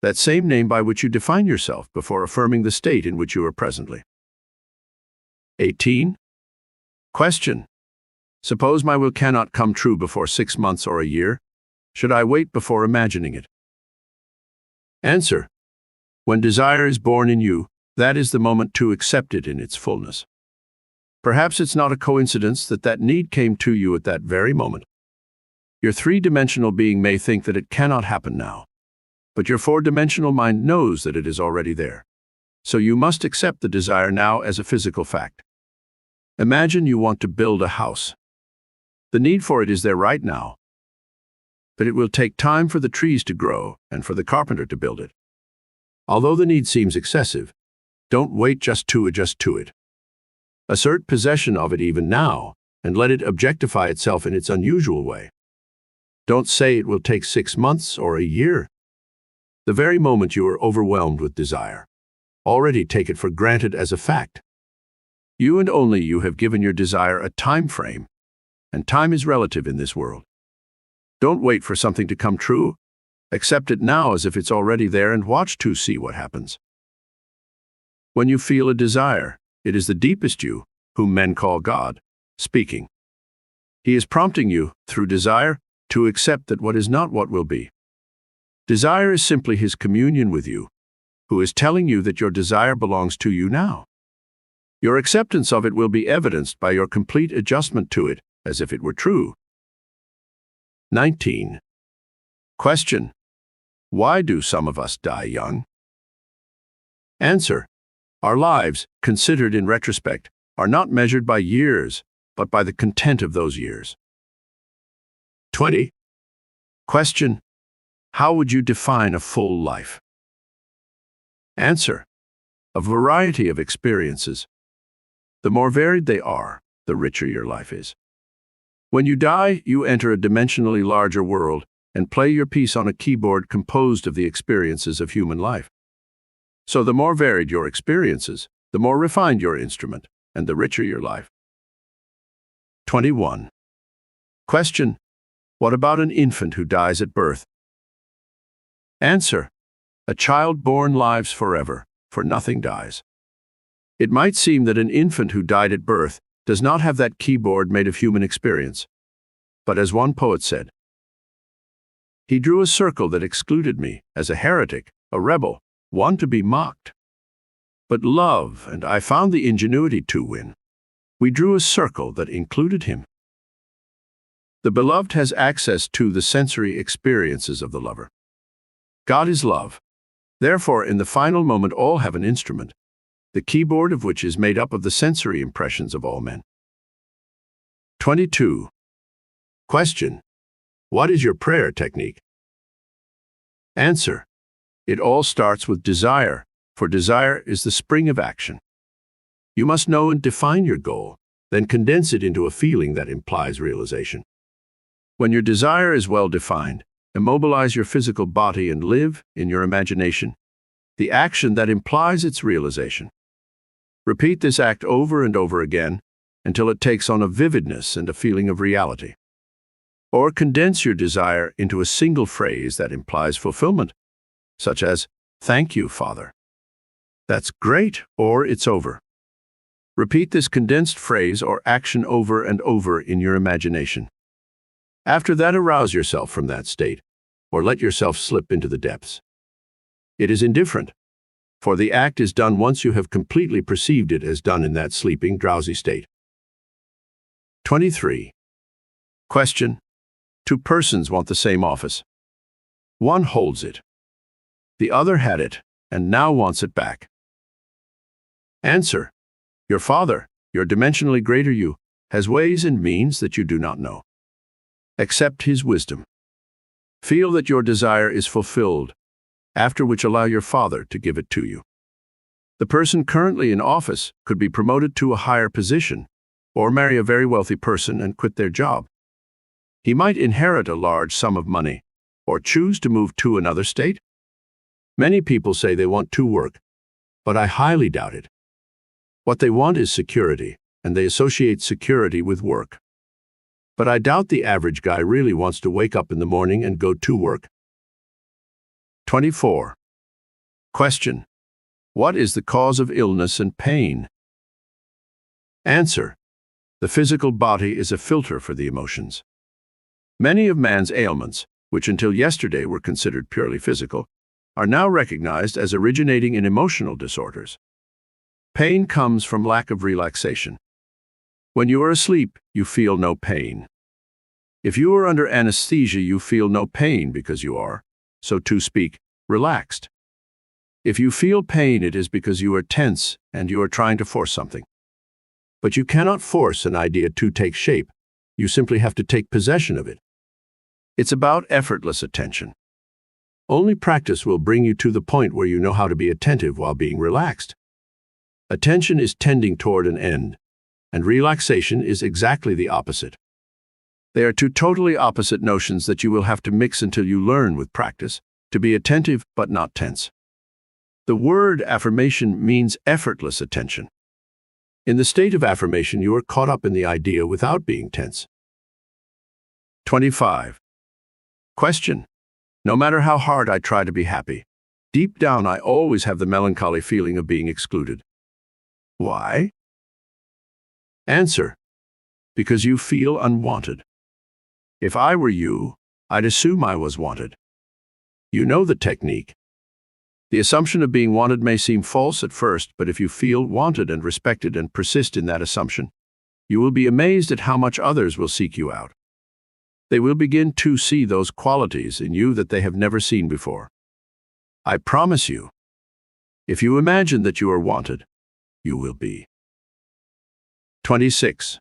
that same name by which you define yourself before affirming the state in which you are presently. 18. Question. Suppose my will cannot come true before 6 months or a year. Should I wait before imagining it? Answer. When desire is born in you, that is the moment to accept it in its fullness. Perhaps it's not a coincidence that that need came to you at that very moment. Your three-dimensional being may think that it cannot happen now, but your four-dimensional mind knows that it is already there. So you must accept the desire now as a physical fact. Imagine you want to build a house. The need for it is there right now, but it will take time for the trees to grow and for the carpenter to build it. Although the need seems excessive, don't wait just to adjust to it. Assert possession of it even now, and let it objectify itself in its unusual way. Don't say it will take 6 months or a year. The very moment you are overwhelmed with desire, already take it for granted as a fact. You and only you have given your desire a time frame, and time is relative in this world. Don't wait for something to come true. Accept it now as if it's already there and watch to see what happens. When you feel a desire, it is the deepest you, whom men call God, speaking. He is prompting you, through desire, to accept that what is not what will be. Desire is simply his communion with you, who is telling you that your desire belongs to you now. Your acceptance of it will be evidenced by your complete adjustment to it, as if it were true. 19. Question. Why do some of us die young? Answer. Our lives, considered in retrospect, are not measured by years, but by the content of those years. 20. Question. How would you define a full life? Answer. A variety of experiences. The more varied they are, the richer your life is. When you die, you enter a dimensionally larger world and play your piece on a keyboard composed of the experiences of human life. So the more varied your experiences, the more refined your instrument, and the richer your life. 21. Question. What about an infant who dies at birth? Answer. A child born lives forever, for nothing dies. It might seem that an infant who died at birth does not have that keyboard made of human experience. But as one poet said, he drew a circle that excluded me as a heretic, a rebel, one to be mocked. But love and I found the ingenuity to win. We drew a circle that included him. The beloved has access to the sensory experiences of the lover. God is love. Therefore, in the final moment, all have an instrument, the keyboard of which is made up of the sensory impressions of all men. 22. Question. What is your prayer technique? Answer: it all starts with desire, for desire is the spring of action. You must know and define your goal, then condense it into a feeling that implies realization. When your desire is well defined, immobilize your physical body and live, in your imagination, the action that implies its realization. Repeat this act over and over again until it takes on a vividness and a feeling of reality. Or condense your desire into a single phrase that implies fulfillment, such as, "Thank you, Father." "That's great," or "It's over." Repeat this condensed phrase or action over and over in your imagination. After that, arouse yourself from that state, or let yourself slip into the depths. It is indifferent, for the act is done once you have completely perceived it as done in that sleeping, drowsy state. 23. Question: two persons want the same office. One holds it. The other had it, and now wants it back. Answer: your father, your dimensionally greater you, has ways and means that you do not know. Accept his wisdom. Feel that your desire is fulfilled, after which allow your father to give it to you. The person currently in office could be promoted to a higher position, or marry a very wealthy person and quit their job. He might inherit a large sum of money, or choose to move to another state. Many people say they want to work, but I highly doubt it. What they want is security, and they associate security with work. But I doubt the average guy really wants to wake up in the morning and go to work. 24. Question: what is the cause of illness and pain? Answer: the physical body is a filter for the emotions. Many of man's ailments, which until yesterday were considered purely physical, are now recognized as originating in emotional disorders. Pain comes from lack of relaxation. When you are asleep, you feel no pain. If you are under anesthesia, you feel no pain because you are, so to speak, relaxed. If you feel pain, it is because you are tense and you are trying to force something. But you cannot force an idea to take shape. You simply have to take possession of it. It's about effortless attention. Only practice will bring you to the point where you know how to be attentive while being relaxed. Attention is tending toward an end, and relaxation is exactly the opposite. They are two totally opposite notions that you will have to mix until you learn with practice to be attentive but not tense. The word affirmation means effortless attention. In the state of affirmation, you are caught up in the idea without being tense. 25. Question: no matter how hard I try to be happy, deep down I always have the melancholy feeling of being excluded. Why? Answer: because you feel unwanted. If I were you, I'd assume I was wanted. You know the technique. The assumption of being wanted may seem false at first, but if you feel wanted and respected and persist in that assumption, you will be amazed at how much others will seek you out. They will begin to see those qualities in you that they have never seen before. I promise you, if you imagine that you are wanted, you will be. 26.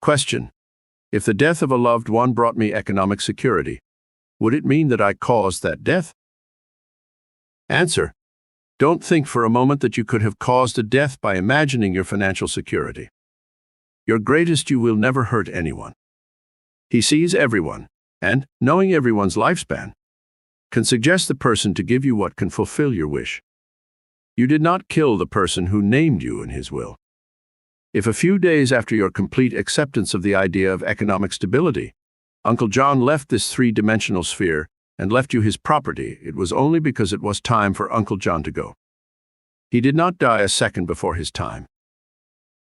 Question: if the death of a loved one brought me economic security, would it mean that I caused that death? Answer: don't think for a moment that you could have caused a death by imagining your financial security. Your greatest you will never hurt anyone. He sees everyone, and, knowing everyone's lifespan, can suggest the person to give you what can fulfill your wish. You did not kill the person who named you in his will. If a few days after your complete acceptance of the idea of economic stability, Uncle John left this three-dimensional sphere and left you his property, it was only because it was time for Uncle John to go. He did not die a second before his time.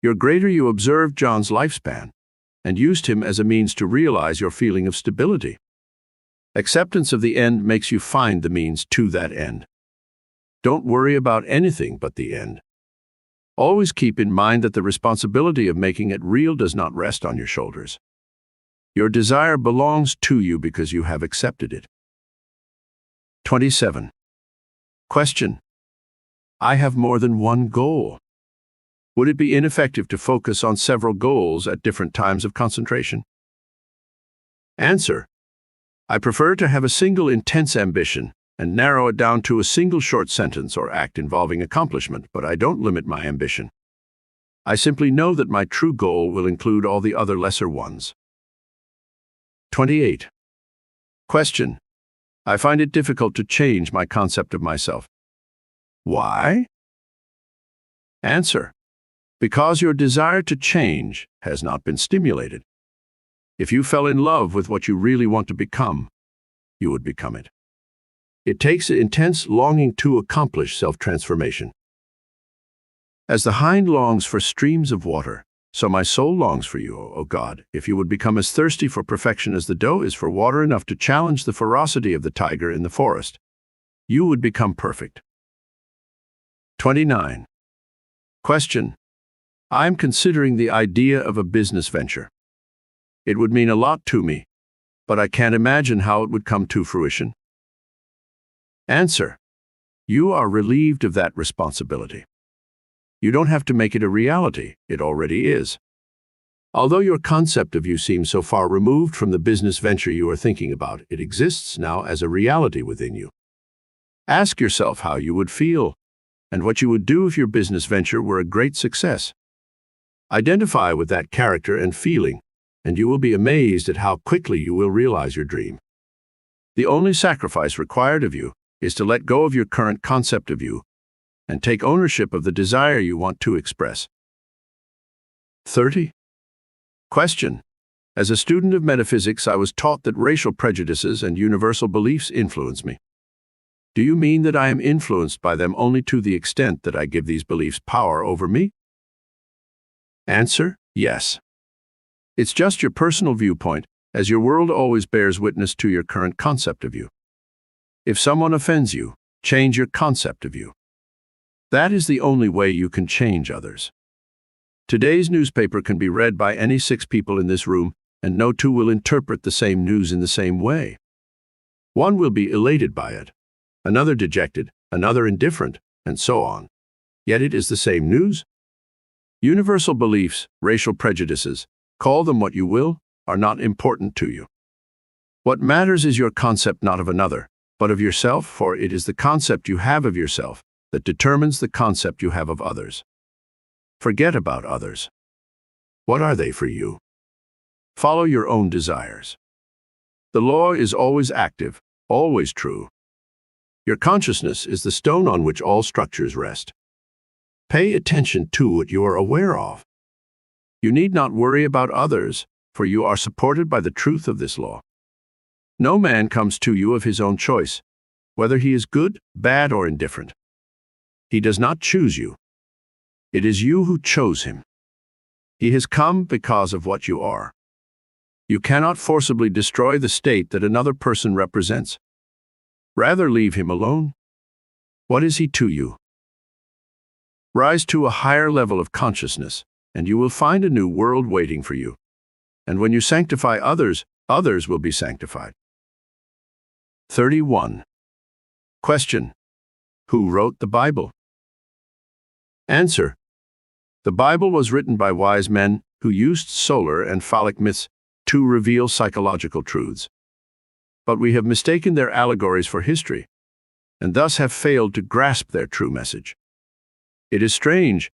Your greater you observed John's lifespan and used him as a means to realize your feeling of stability. Acceptance of the end makes you find the means to that end. Don't worry about anything but the end. Always keep in mind that the responsibility of making it real does not rest on your shoulders. Your desire belongs to you because you have accepted it. 27. Question: I have more than one goal. Would it be ineffective to focus on several goals at different times of concentration? Answer: I prefer to have a single intense ambition and narrow it down to a single short sentence or act involving accomplishment, but I don't limit my ambition. I simply know that my true goal will include all the other lesser ones. 28. Question. I find it difficult to change my concept of myself. Why? Answer. Because your desire to change has not been stimulated. If you fell in love with what you really want to become, you would become it. It takes an intense longing to accomplish self-transformation. As the hind longs for streams of water, so my soul longs for you, O God. If you would become as thirsty for perfection as the doe is for water enough to challenge the ferocity of the tiger in the forest, you would become perfect. 29. Question. I am considering the idea of a business venture. It would mean a lot to me, but I can't imagine how it would come to fruition. Answer. You are relieved of that responsibility. You don't have to make it a reality, it already is. Although your concept of you seems so far removed from the business venture you are thinking about, it exists now as a reality within you. Ask yourself how you would feel, and what you would do if your business venture were a great success. Identify with that character and feeling, and you will be amazed at how quickly you will realize your dream. The only sacrifice required of you is to let go of your current concept of you and take ownership of the desire you want to express. 30. Question. As a student of metaphysics, I was taught that racial prejudices and universal beliefs influence me. Do you mean that I am influenced by them only to the extent that I give these beliefs power over me? Answer. Yes. It's just your personal viewpoint, as your world always bears witness to your current concept of you. If someone offends you, change your concept of you. That is the only way you can change others. Today's newspaper can be read by any 6 people in this room, and no 2 will interpret the same news in the same way. One will be elated by it, another dejected, another indifferent, and so on. Yet it is the same news. Universal beliefs, racial prejudices, call them what you will, are not important to you. What matters is your concept not of another, but of yourself, for it is the concept you have of yourself that determines the concept you have of others. Forget about others. What are they for you? Follow your own desires. The law is always active, always true. Your consciousness is the stone on which all structures rest. Pay attention to what you are aware of. You need not worry about others, for you are supported by the truth of this law. No man comes to you of his own choice, whether he is good, bad, or indifferent. He does not choose you. It is you who chose him. He has come because of what you are. You cannot forcibly destroy the state that another person represents. Rather leave him alone. What is he to you? Rise to a higher level of consciousness, and you will find a new world waiting for you. And when you sanctify others, others will be sanctified. 31. Question. Who wrote the Bible? Answer. The Bible was written by wise men who used solar and phallic myths to reveal psychological truths. But we have mistaken their allegories for history, and thus have failed to grasp their true message. It is strange,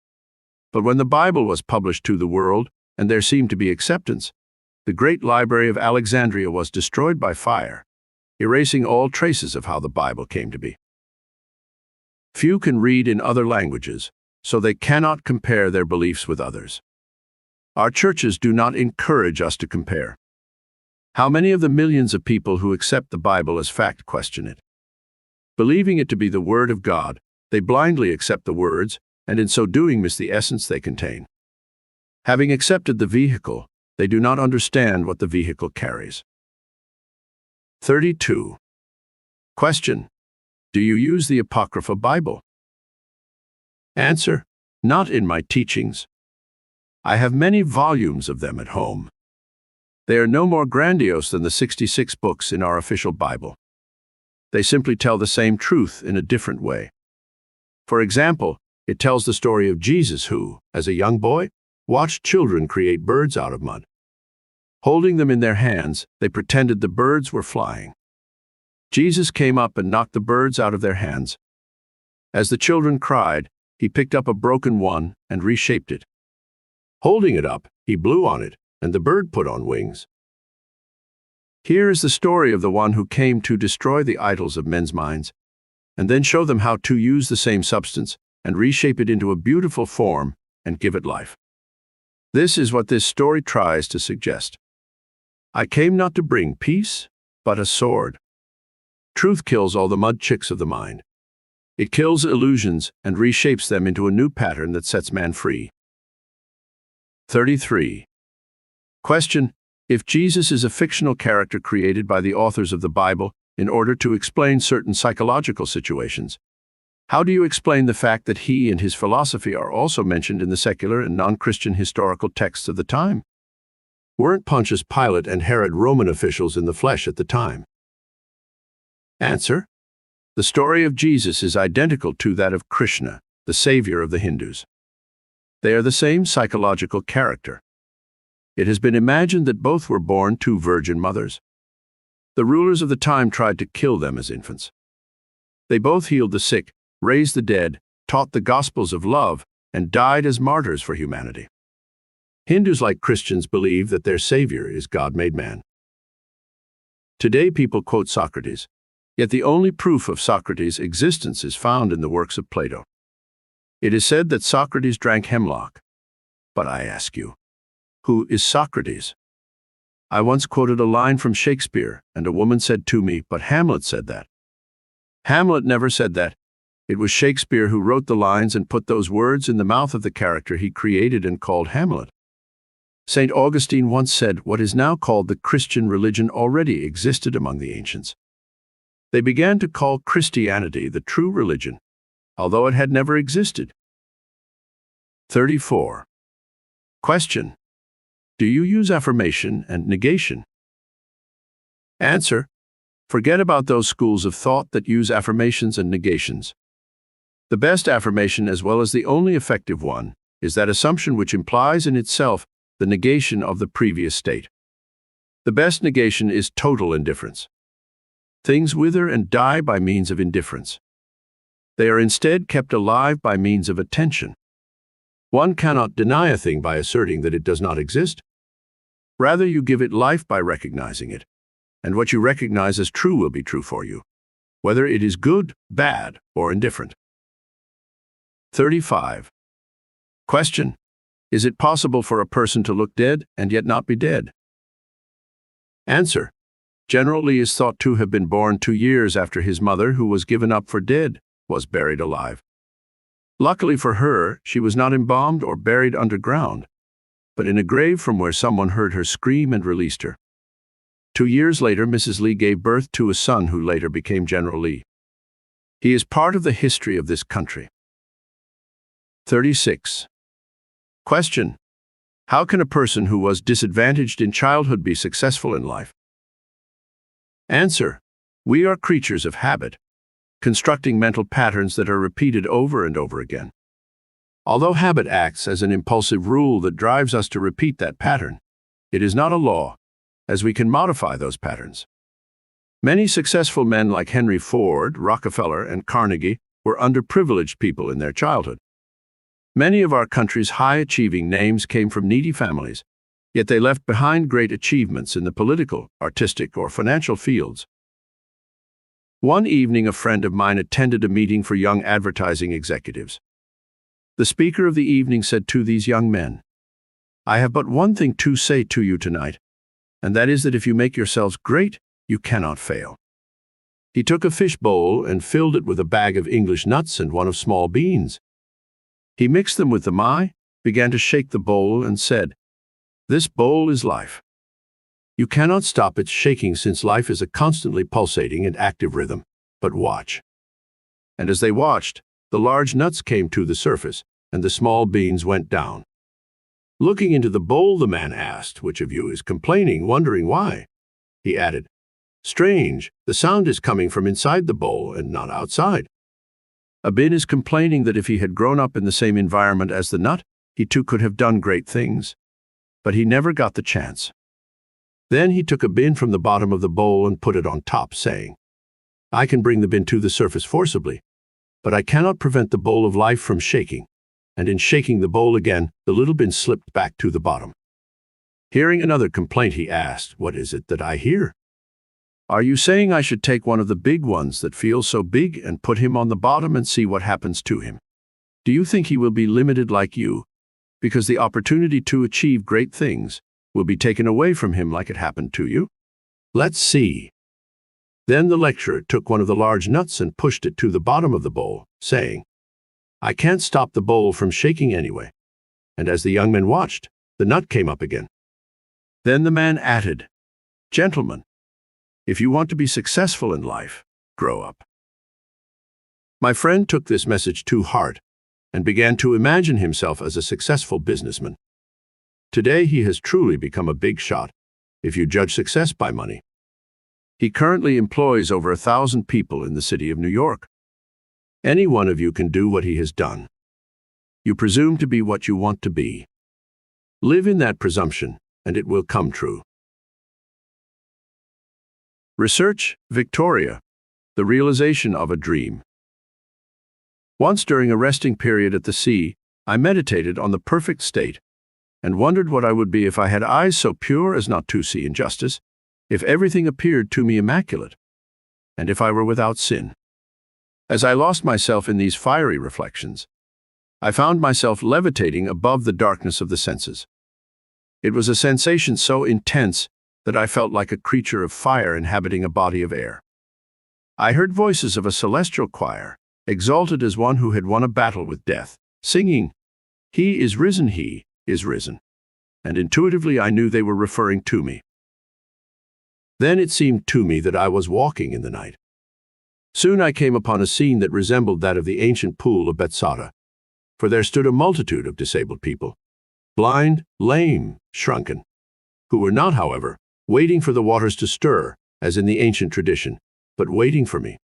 but when the Bible was published to the world, and there seemed to be acceptance, the great library of Alexandria was destroyed by fire, erasing all traces of how the Bible came to be. Few can read in other languages, so they cannot compare their beliefs with others. Our churches do not encourage us to compare. How many of the millions of people who accept the Bible as fact question it? Believing it to be the Word of God, they blindly accept the words, and in so doing miss the essence they contain. Having accepted the vehicle, they do not understand what the vehicle carries. 32. Question. Do you use the Apocrypha Bible? Answer. Not in my teachings. I have many volumes of them at home. They are no more grandiose than the 66 books in our official Bible. They simply tell the same truth in a different way. For example, it tells the story of Jesus who, as a young boy, watched children create birds out of mud. Holding them in their hands, they pretended the birds were flying. Jesus came up and knocked the birds out of their hands. As the children cried, he picked up a broken one and reshaped it. Holding it up, he blew on it, and the bird put on wings. Here is the story of the one who came to destroy the idols of men's minds, and then show them how to use the same substance and reshape it into a beautiful form and give it life. This is what this story tries to suggest. I came not to bring peace, but a sword. Truth kills all the mud chicks of the mind. It kills illusions and reshapes them into a new pattern that sets man free. 33. Question: if Jesus is a fictional character created by the authors of the Bible in order to explain certain psychological situations, how do you explain the fact that he and his philosophy are also mentioned in the secular and non-Christian historical texts of the time? Weren't Pontius Pilate and Herod Roman officials in the flesh at the time? Answer: the story of Jesus is identical to that of Krishna, the savior of the Hindus. They are the same psychological character. It has been imagined that both were born to virgin mothers. The rulers of the time tried to kill them as infants. They both healed the sick, raised the dead, taught the gospels of love, and died as martyrs for humanity. Hindus, like Christians, believe that their savior is God-made man. Today people quote Socrates, yet the only proof of Socrates' existence is found in the works of Plato. It is said that Socrates drank hemlock. But I ask you, who is Socrates? I once quoted a line from Shakespeare, and a woman said to me, but Hamlet said that. Hamlet never said that. It was Shakespeare who wrote the lines and put those words in the mouth of the character he created and called Hamlet. St. Augustine once said, what is now called the Christian religion already existed among the ancients. They began to call Christianity the true religion, although it had never existed. 34. Question: do you use affirmation and negation? Answer: forget about those schools of thought that use affirmations and negations. The best affirmation, as well as the only effective one, is that assumption which implies in itself the negation of the previous state. The best negation is total indifference. Things wither and die by means of indifference. They are instead kept alive by means of attention. One cannot deny a thing by asserting that it does not exist. Rather, you give it life by recognizing it, and what you recognize as true will be true for you, whether it is good, bad, or indifferent. 35. Question: is it possible for a person to look dead and yet not be dead? Answer: General Lee is thought to have been born 2 years after his mother, who was given up for dead, was buried alive. Luckily for her, she was not embalmed or buried underground, but in a grave from where someone heard her scream and released her. 2 years later, Mrs. Lee gave birth to a son who later became General Lee. He is part of the history of this country. 36. Question: how can a person who was disadvantaged in childhood be successful in life? Answer: we are creatures of habit, constructing mental patterns that are repeated over and over again. Although habit acts as an impulsive rule that drives us to repeat that pattern, it is not a law, as we can modify those patterns. Many successful men like Henry Ford, Rockefeller, and Carnegie were underprivileged people in their childhood. Many of our country's high-achieving names came from needy families, yet they left behind great achievements in the political, artistic, or financial fields. One evening, a friend of mine attended a meeting for young advertising executives. The speaker of the evening said to these young men, "I have but one thing to say to you tonight, and that is that if you make yourselves great, you cannot fail." He took a fish bowl and filled it with a bag of English nuts and one of small beans. He mixed them with the mai, began to shake the bowl, and said, "This bowl is life. You cannot stop its shaking, since life is a constantly pulsating and active rhythm. But watch." And as they watched, the large nuts came to the surface, and the small beans went down. Looking into the bowl, the man asked, "Which of you is complaining, wondering why?" He added, "Strange, the sound is coming from inside the bowl and not outside." Abin is complaining that if he had grown up in the same environment as the nut, he too could have done great things. But he never got the chance. Then he took a bin from the bottom of the bowl and put it on top, saying, I can bring the bin to the surface forcibly, but I cannot prevent the bowl of life from shaking, and in shaking the bowl again, the little bin slipped back to the bottom. Hearing another complaint, he asked, "What is it that I hear? Are you saying I should take one of the big ones that feels so big and put him on the bottom and see what happens to him? Do you think he will be limited like you, because the opportunity to achieve great things will be taken away from him like it happened to you? Let's see." Then the lecturer took one of the large nuts and pushed it to the bottom of the bowl, saying, "I can't stop the bowl from shaking anyway." And as the young men watched, the nut came up again. Then the man added, "Gentlemen, if you want to be successful in life, grow up." My friend took this message to heart and began to imagine himself as a successful businessman. Today he has truly become a big shot, if you judge success by money. He currently employs over 1,000 people in the city of New York. Any one of you can do what he has done. You presume to be what you want to be. Live in that presumption, and it will come true. Research, Victoria, the realization of a dream. Once during a resting period at the sea, I meditated on the perfect state and wondered what I would be if I had eyes so pure as not to see injustice, if everything appeared to me immaculate, and if I were without sin. As I lost myself in these fiery reflections, I found myself levitating above the darkness of the senses. It was a sensation so intense that I felt like a creature of fire inhabiting a body of air. I heard voices of a celestial choir, exalted as one who had won a battle with death, singing, "He is risen, he is risen." And intuitively I knew they were referring to me. Then it seemed to me that I was walking in the night. Soon I came upon a scene that resembled that of the ancient pool of Bethsaida, for there stood a multitude of disabled people, blind, lame, shrunken, who were not, however, waiting for the waters to stir, as in the ancient tradition, but waiting for me.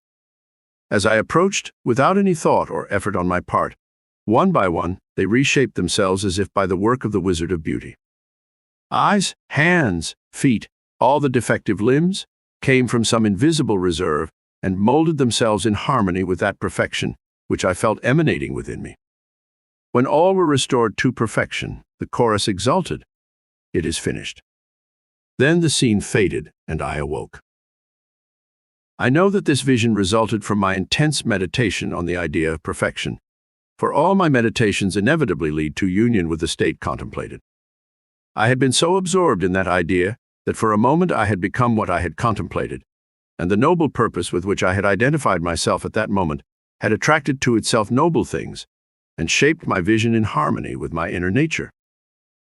As I approached, without any thought or effort on my part, one by one, they reshaped themselves as if by the work of the wizard of beauty. Eyes, hands, feet, all the defective limbs, came from some invisible reserve and molded themselves in harmony with that perfection which I felt emanating within me. When all were restored to perfection, the chorus exulted, "It is finished." Then the scene faded, and I awoke. I know that this vision resulted from my intense meditation on the idea of perfection, for all my meditations inevitably lead to union with the state contemplated. I had been so absorbed in that idea that for a moment I had become what I had contemplated, and the noble purpose with which I had identified myself at that moment had attracted to itself noble things and shaped my vision in harmony with my inner nature.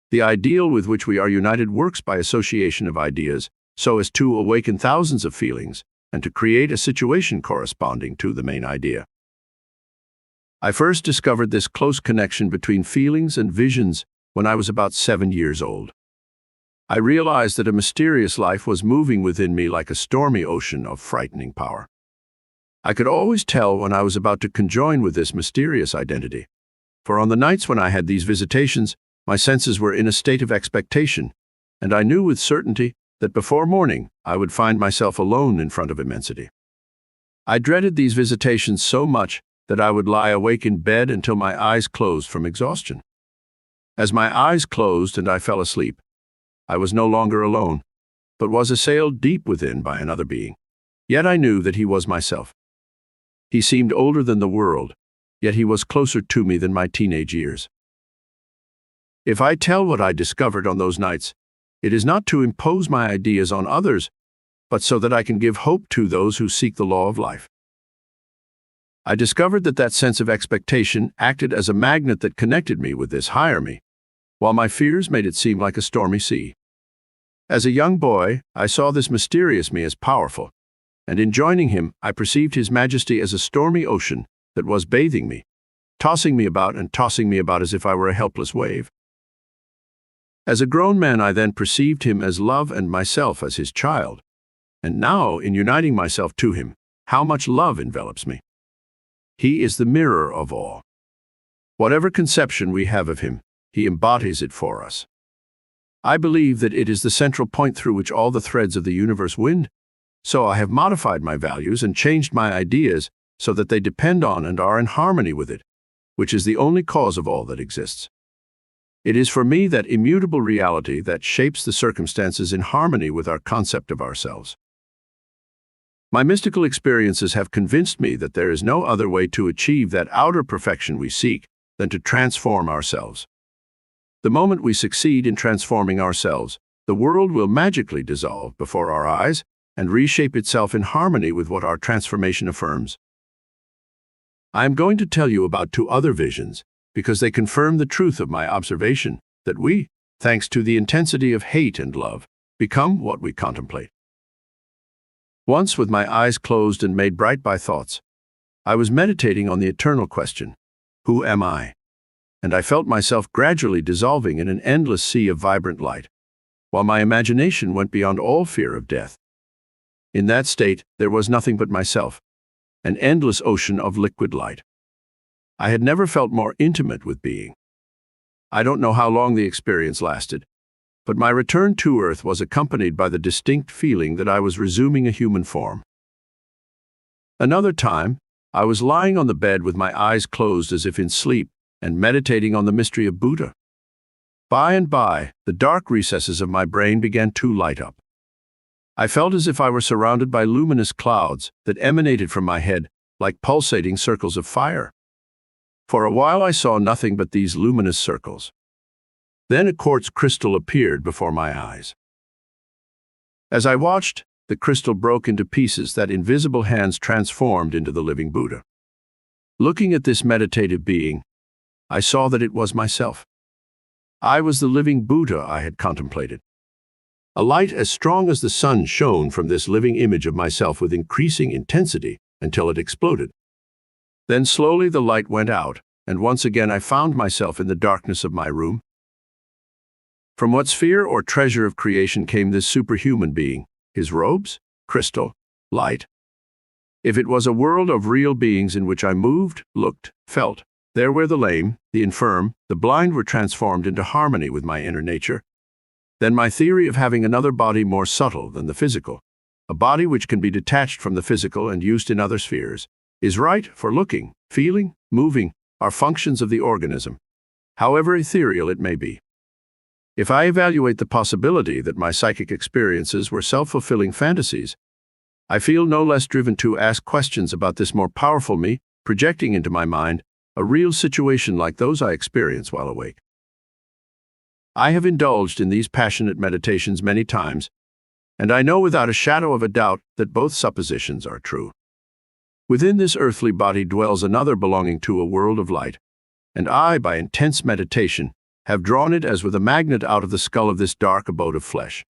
The ideal with which we are united works by association of ideas so as to awaken thousands of feelings and to create a situation corresponding to the main idea. I first discovered this close connection between feelings and visions when I was about 7 years old. I realized that a mysterious life was moving within me like a stormy ocean of frightening power. I could always tell when I was about to conjoin with this mysterious identity, for on the nights when I had these visitations, my senses were in a state of expectation, and I knew with certainty that before morning I would find myself alone in front of immensity. I dreaded these visitations so much that I would lie awake in bed until my eyes closed from exhaustion. As my eyes closed and I fell asleep, I was no longer alone, but was assailed deep within by another being. Yet I knew that he was myself. He seemed older than the world, yet he was closer to me than my teenage years. If I tell what I discovered on those nights, it is not to impose my ideas on others, but so that I can give hope to those who seek the law of life. I discovered that sense of expectation acted as a magnet that connected me with this higher me, while my fears made it seem like a stormy sea. As a young boy, I saw this mysterious me as powerful, and in joining him, I perceived his majesty as a stormy ocean that was bathing me, tossing me about and tossing me about as if I were a helpless wave. As a grown man, I then perceived him as love and myself as his child, and now, in uniting myself to him, how much love envelops me. He is the mirror of all. Whatever conception we have of him, he embodies it for us. I believe that it is the central point through which all the threads of the universe wind, So I have modified my values and changed my ideas so that they depend on and are in harmony with it, which is the only cause of all that exists. It is for me that immutable reality that shapes the circumstances in harmony with our concept of ourselves. My mystical experiences have convinced me that there is no other way to achieve that outer perfection we seek than to transform ourselves. The moment we succeed in transforming ourselves, the world will magically dissolve before our eyes and reshape itself in harmony with what our transformation affirms. I am going to tell you about two other visions because they confirm the truth of my observation that we, thanks to the intensity of hate and love, become what we contemplate. Once, with my eyes closed and made bright by thoughts, I was meditating on the eternal question, who am I? And I felt myself gradually dissolving in an endless sea of vibrant light, while my imagination went beyond all fear of death. In that state, there was nothing but myself, an endless ocean of liquid light. I had never felt more intimate with being. I don't know how long the experience lasted, but my return to Earth was accompanied by the distinct feeling that I was resuming a human form. Another time, I was lying on the bed with my eyes closed as if in sleep and meditating on the mystery of Buddha. By and by, the dark recesses of my brain began to light up. I felt as if I were surrounded by luminous clouds that emanated from my head like pulsating circles of fire. For a while I saw nothing but these luminous circles. Then a quartz crystal appeared before my eyes. As I watched, the crystal broke into pieces that invisible hands transformed into the living Buddha. Looking at this meditative being, I saw that it was myself. I was the living Buddha I had contemplated. A light as strong as the sun shone from this living image of myself with increasing intensity until it exploded. Then slowly the light went out, and once again I found myself in the darkness of my room. From what sphere or treasure of creation came this superhuman being? His robes? Crystal? Light? If it was a world of real beings in which I moved, looked, felt, there where the lame, the infirm, the blind were transformed into harmony with my inner nature, then my theory of having another body more subtle than the physical, a body which can be detached from the physical and used in other spheres, is right, for looking, feeling, moving are functions of the organism, however ethereal it may be. If I evaluate the possibility that my psychic experiences were self-fulfilling fantasies, I feel no less driven to ask questions about this more powerful me, projecting into my mind a real situation like those I experience while awake. I have indulged in these passionate meditations many times, and I know without a shadow of a doubt that both suppositions are true. Within this earthly body dwells another belonging to a world of light, and I, by intense meditation, have drawn it as with a magnet out of the skull of this dark abode of flesh.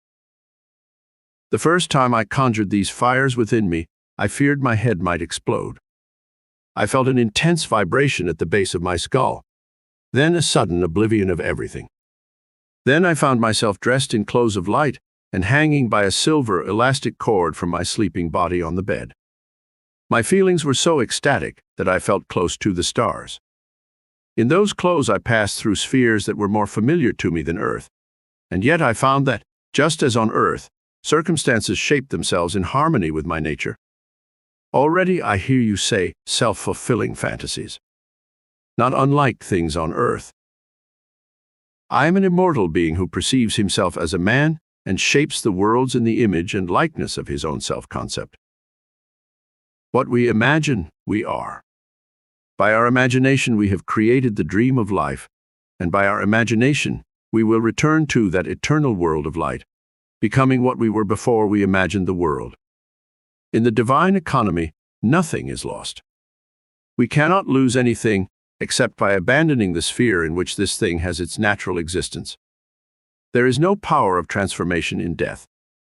The first time I conjured these fires within me, I feared my head might explode. I felt an intense vibration at the base of my skull, then a sudden oblivion of everything. Then I found myself dressed in clothes of light and hanging by a silver elastic cord from my sleeping body on the bed. My feelings were so ecstatic that I felt close to the stars. In those clothes I passed through spheres that were more familiar to me than Earth, and yet I found that, just as on Earth, circumstances shaped themselves in harmony with my nature. Already I hear you say self-fulfilling fantasies. Not unlike things on Earth. I am an immortal being who perceives himself as a man and shapes the worlds in the image and likeness of his own self-concept. What we imagine, we are. By our imagination we have created the dream of life, and by our imagination we will return to that eternal world of light, becoming what we were before we imagined the world. In the divine economy, nothing is lost. We cannot lose anything except by abandoning the sphere in which this thing has its natural existence. There is no power of transformation in death,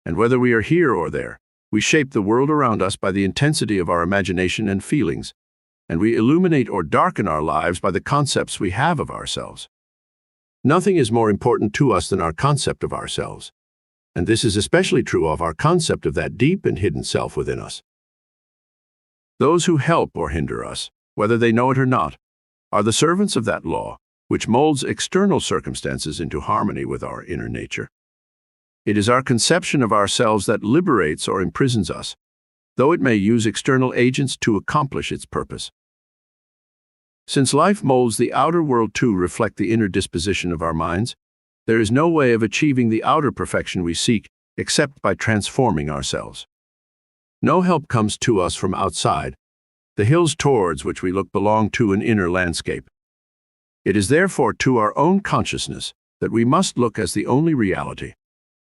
and whether we are here or there, we shape the world around us by the intensity of our imagination and feelings, and we illuminate or darken our lives by the concepts we have of ourselves. Nothing is more important to us than our concept of ourselves, and this is especially true of our concept of that deep and hidden self within us. Those who help or hinder us, whether they know it or not, are the servants of that law, which molds external circumstances into harmony with our inner nature. It is our conception of ourselves that liberates or imprisons us, though it may use external agents to accomplish its purpose. Since life molds the outer world to reflect the inner disposition of our minds, there is no way of achieving the outer perfection we seek except by transforming ourselves. No help comes to us from outside. The hills towards which we look belong to an inner landscape. It is therefore to our own consciousness that we must look as the only reality,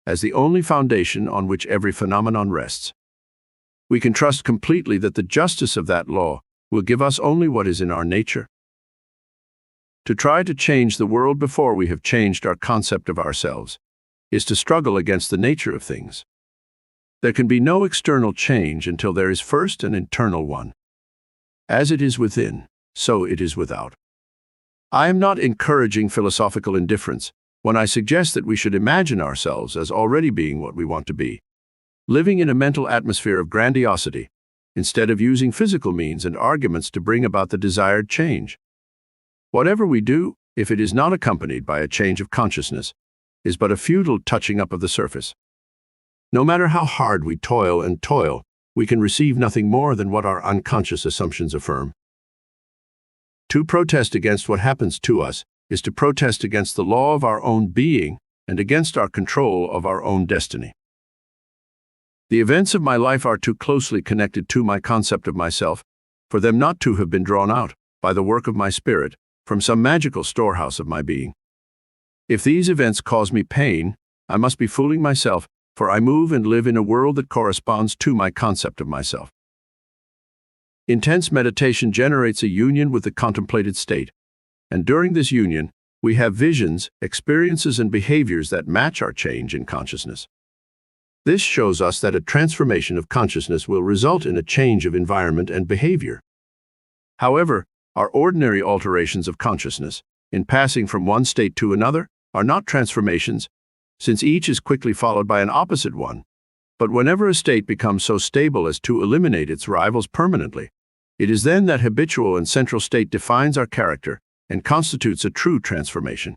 as the only foundation on which every phenomenon rests. We can trust completely that the justice of that law will give us only what is in our nature. To try to change the world before we have changed our concept of ourselves is to struggle against the nature of things. There can be no external change until there is first an internal one. As it is within, so it is without. I am not encouraging philosophical indifference when I suggest that we should imagine ourselves as already being what we want to be, living in a mental atmosphere of grandiosity, instead of using physical means and arguments to bring about the desired change. Whatever we do, if it is not accompanied by a change of consciousness, is but a futile touching up of the surface. No matter how hard we toil, we can receive nothing more than what our unconscious assumptions affirm. To protest against what happens to us is to protest against the law of our own being and against our control of our own destiny. The events of my life are too closely connected to my concept of myself for them not to have been drawn out, by the work of my spirit, from some magical storehouse of my being. If these events cause me pain, I must be fooling myself, for I move and live in a world that corresponds to my concept of myself. Intense meditation generates a union with the contemplated state, and during this union, we have visions, experiences, and behaviors that match our change in consciousness. This shows us that a transformation of consciousness will result in a change of environment and behavior. However, our ordinary alterations of consciousness, in passing from one state to another, are not transformations, since each is quickly followed by an opposite one. But whenever a state becomes so stable as to eliminate its rivals permanently, it is then that habitual and central state defines our character and constitutes a true transformation.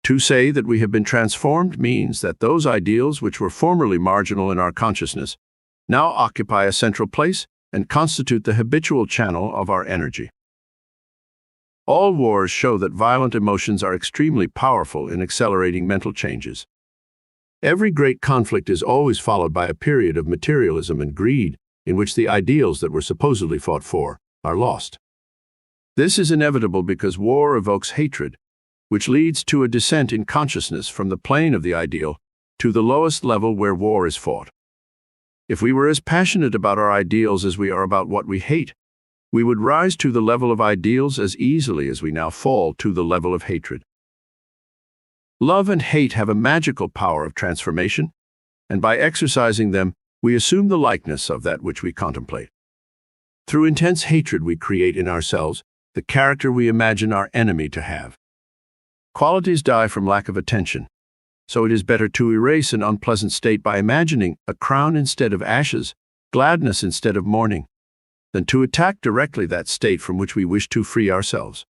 To say that we have been transformed means that those ideals which were formerly marginal in our consciousness now occupy a central place and constitute the habitual channel of our energy. All wars show that violent emotions are extremely powerful in accelerating mental changes. Every great conflict is always followed by a period of materialism and greed in which the ideals that were supposedly fought for are lost. This is inevitable because war evokes hatred, which leads to a descent in consciousness from the plane of the ideal to the lowest level where war is fought. If we were as passionate about our ideals as we are about what we hate, we would rise to the level of ideals as easily as we now fall to the level of hatred. Love and hate have a magical power of transformation, and by exercising them, we assume the likeness of that which we contemplate. Through intense hatred, we create in ourselves the character we imagine our enemy to have. Qualities die from lack of attention, so it is better to erase an unpleasant state by imagining a crown instead of ashes, gladness instead of mourning, than to attack directly that state from which we wish to free ourselves.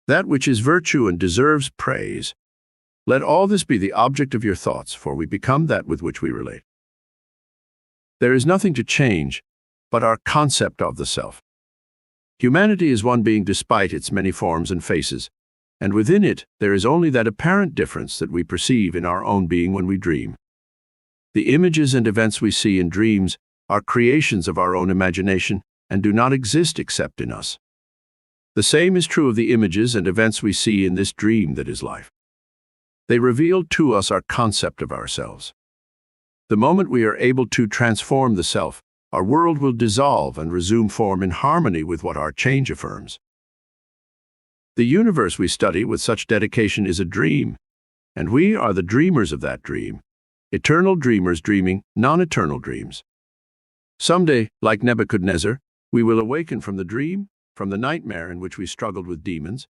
That which is virtue and deserves praise. Let all this be the object of your thoughts, for we become that with which we relate. There is nothing to change but our concept of the self. Humanity is one being despite its many forms and faces, and within it there is only that apparent difference that we perceive in our own being when we dream. The images and events we see in dreams are creations of our own imagination and do not exist except in us. The same is true of the images and events we see in this dream that is life. They reveal to us our concept of ourselves. The moment we are able to transform the self, our world will dissolve and resume form in harmony with what our change affirms. The universe we study with such dedication is a dream, and we are the dreamers of that dream, eternal dreamers dreaming non-eternal dreams. Someday, like Nebuchadnezzar, we will awaken from the dream, from the nightmare in which we struggled with demons,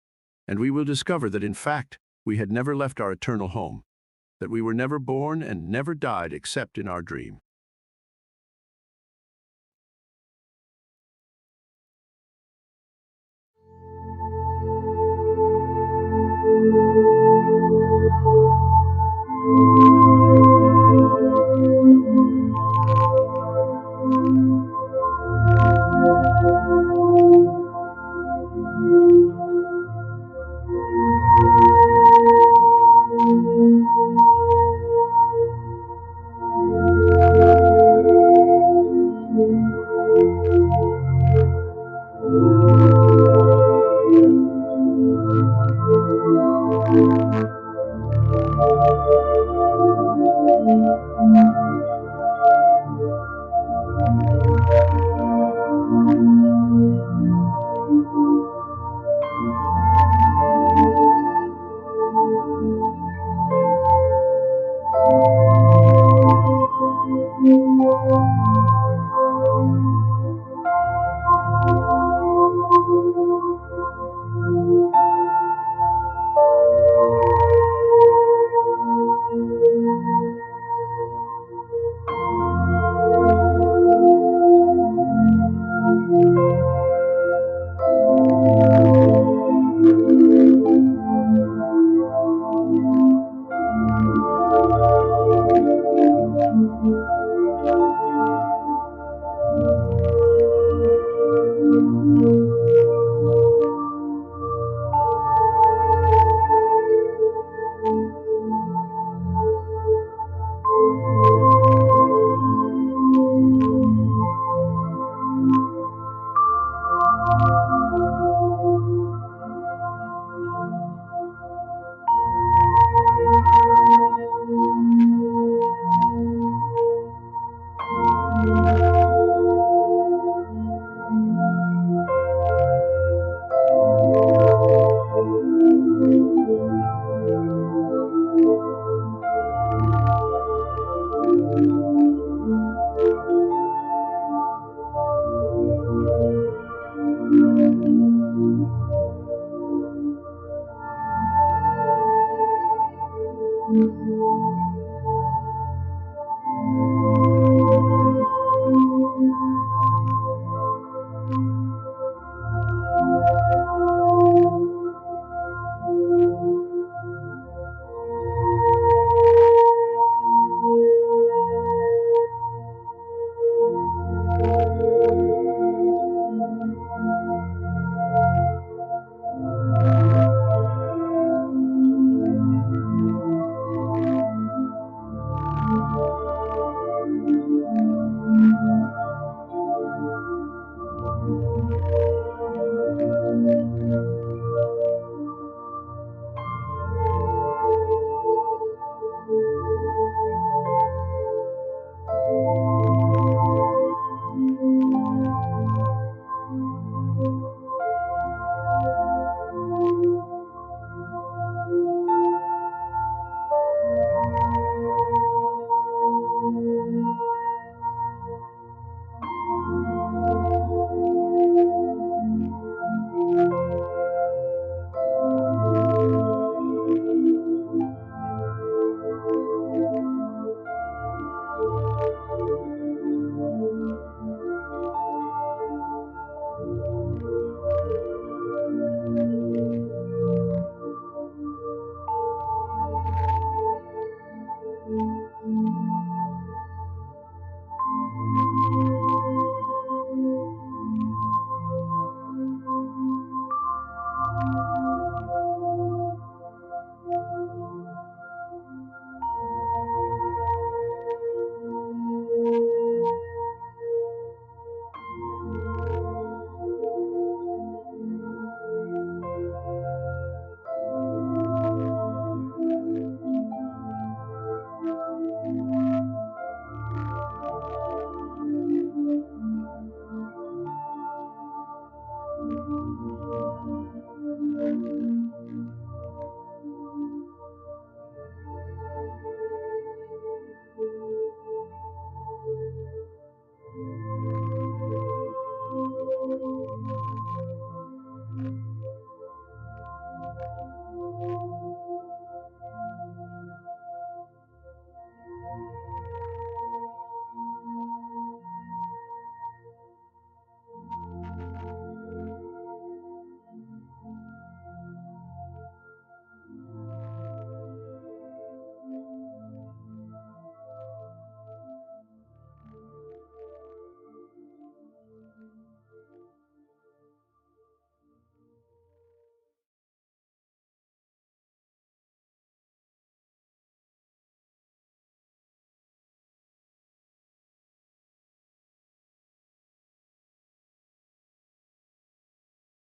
and we will discover that in fact we had never left our eternal home, that we were never born and never died except in our dream.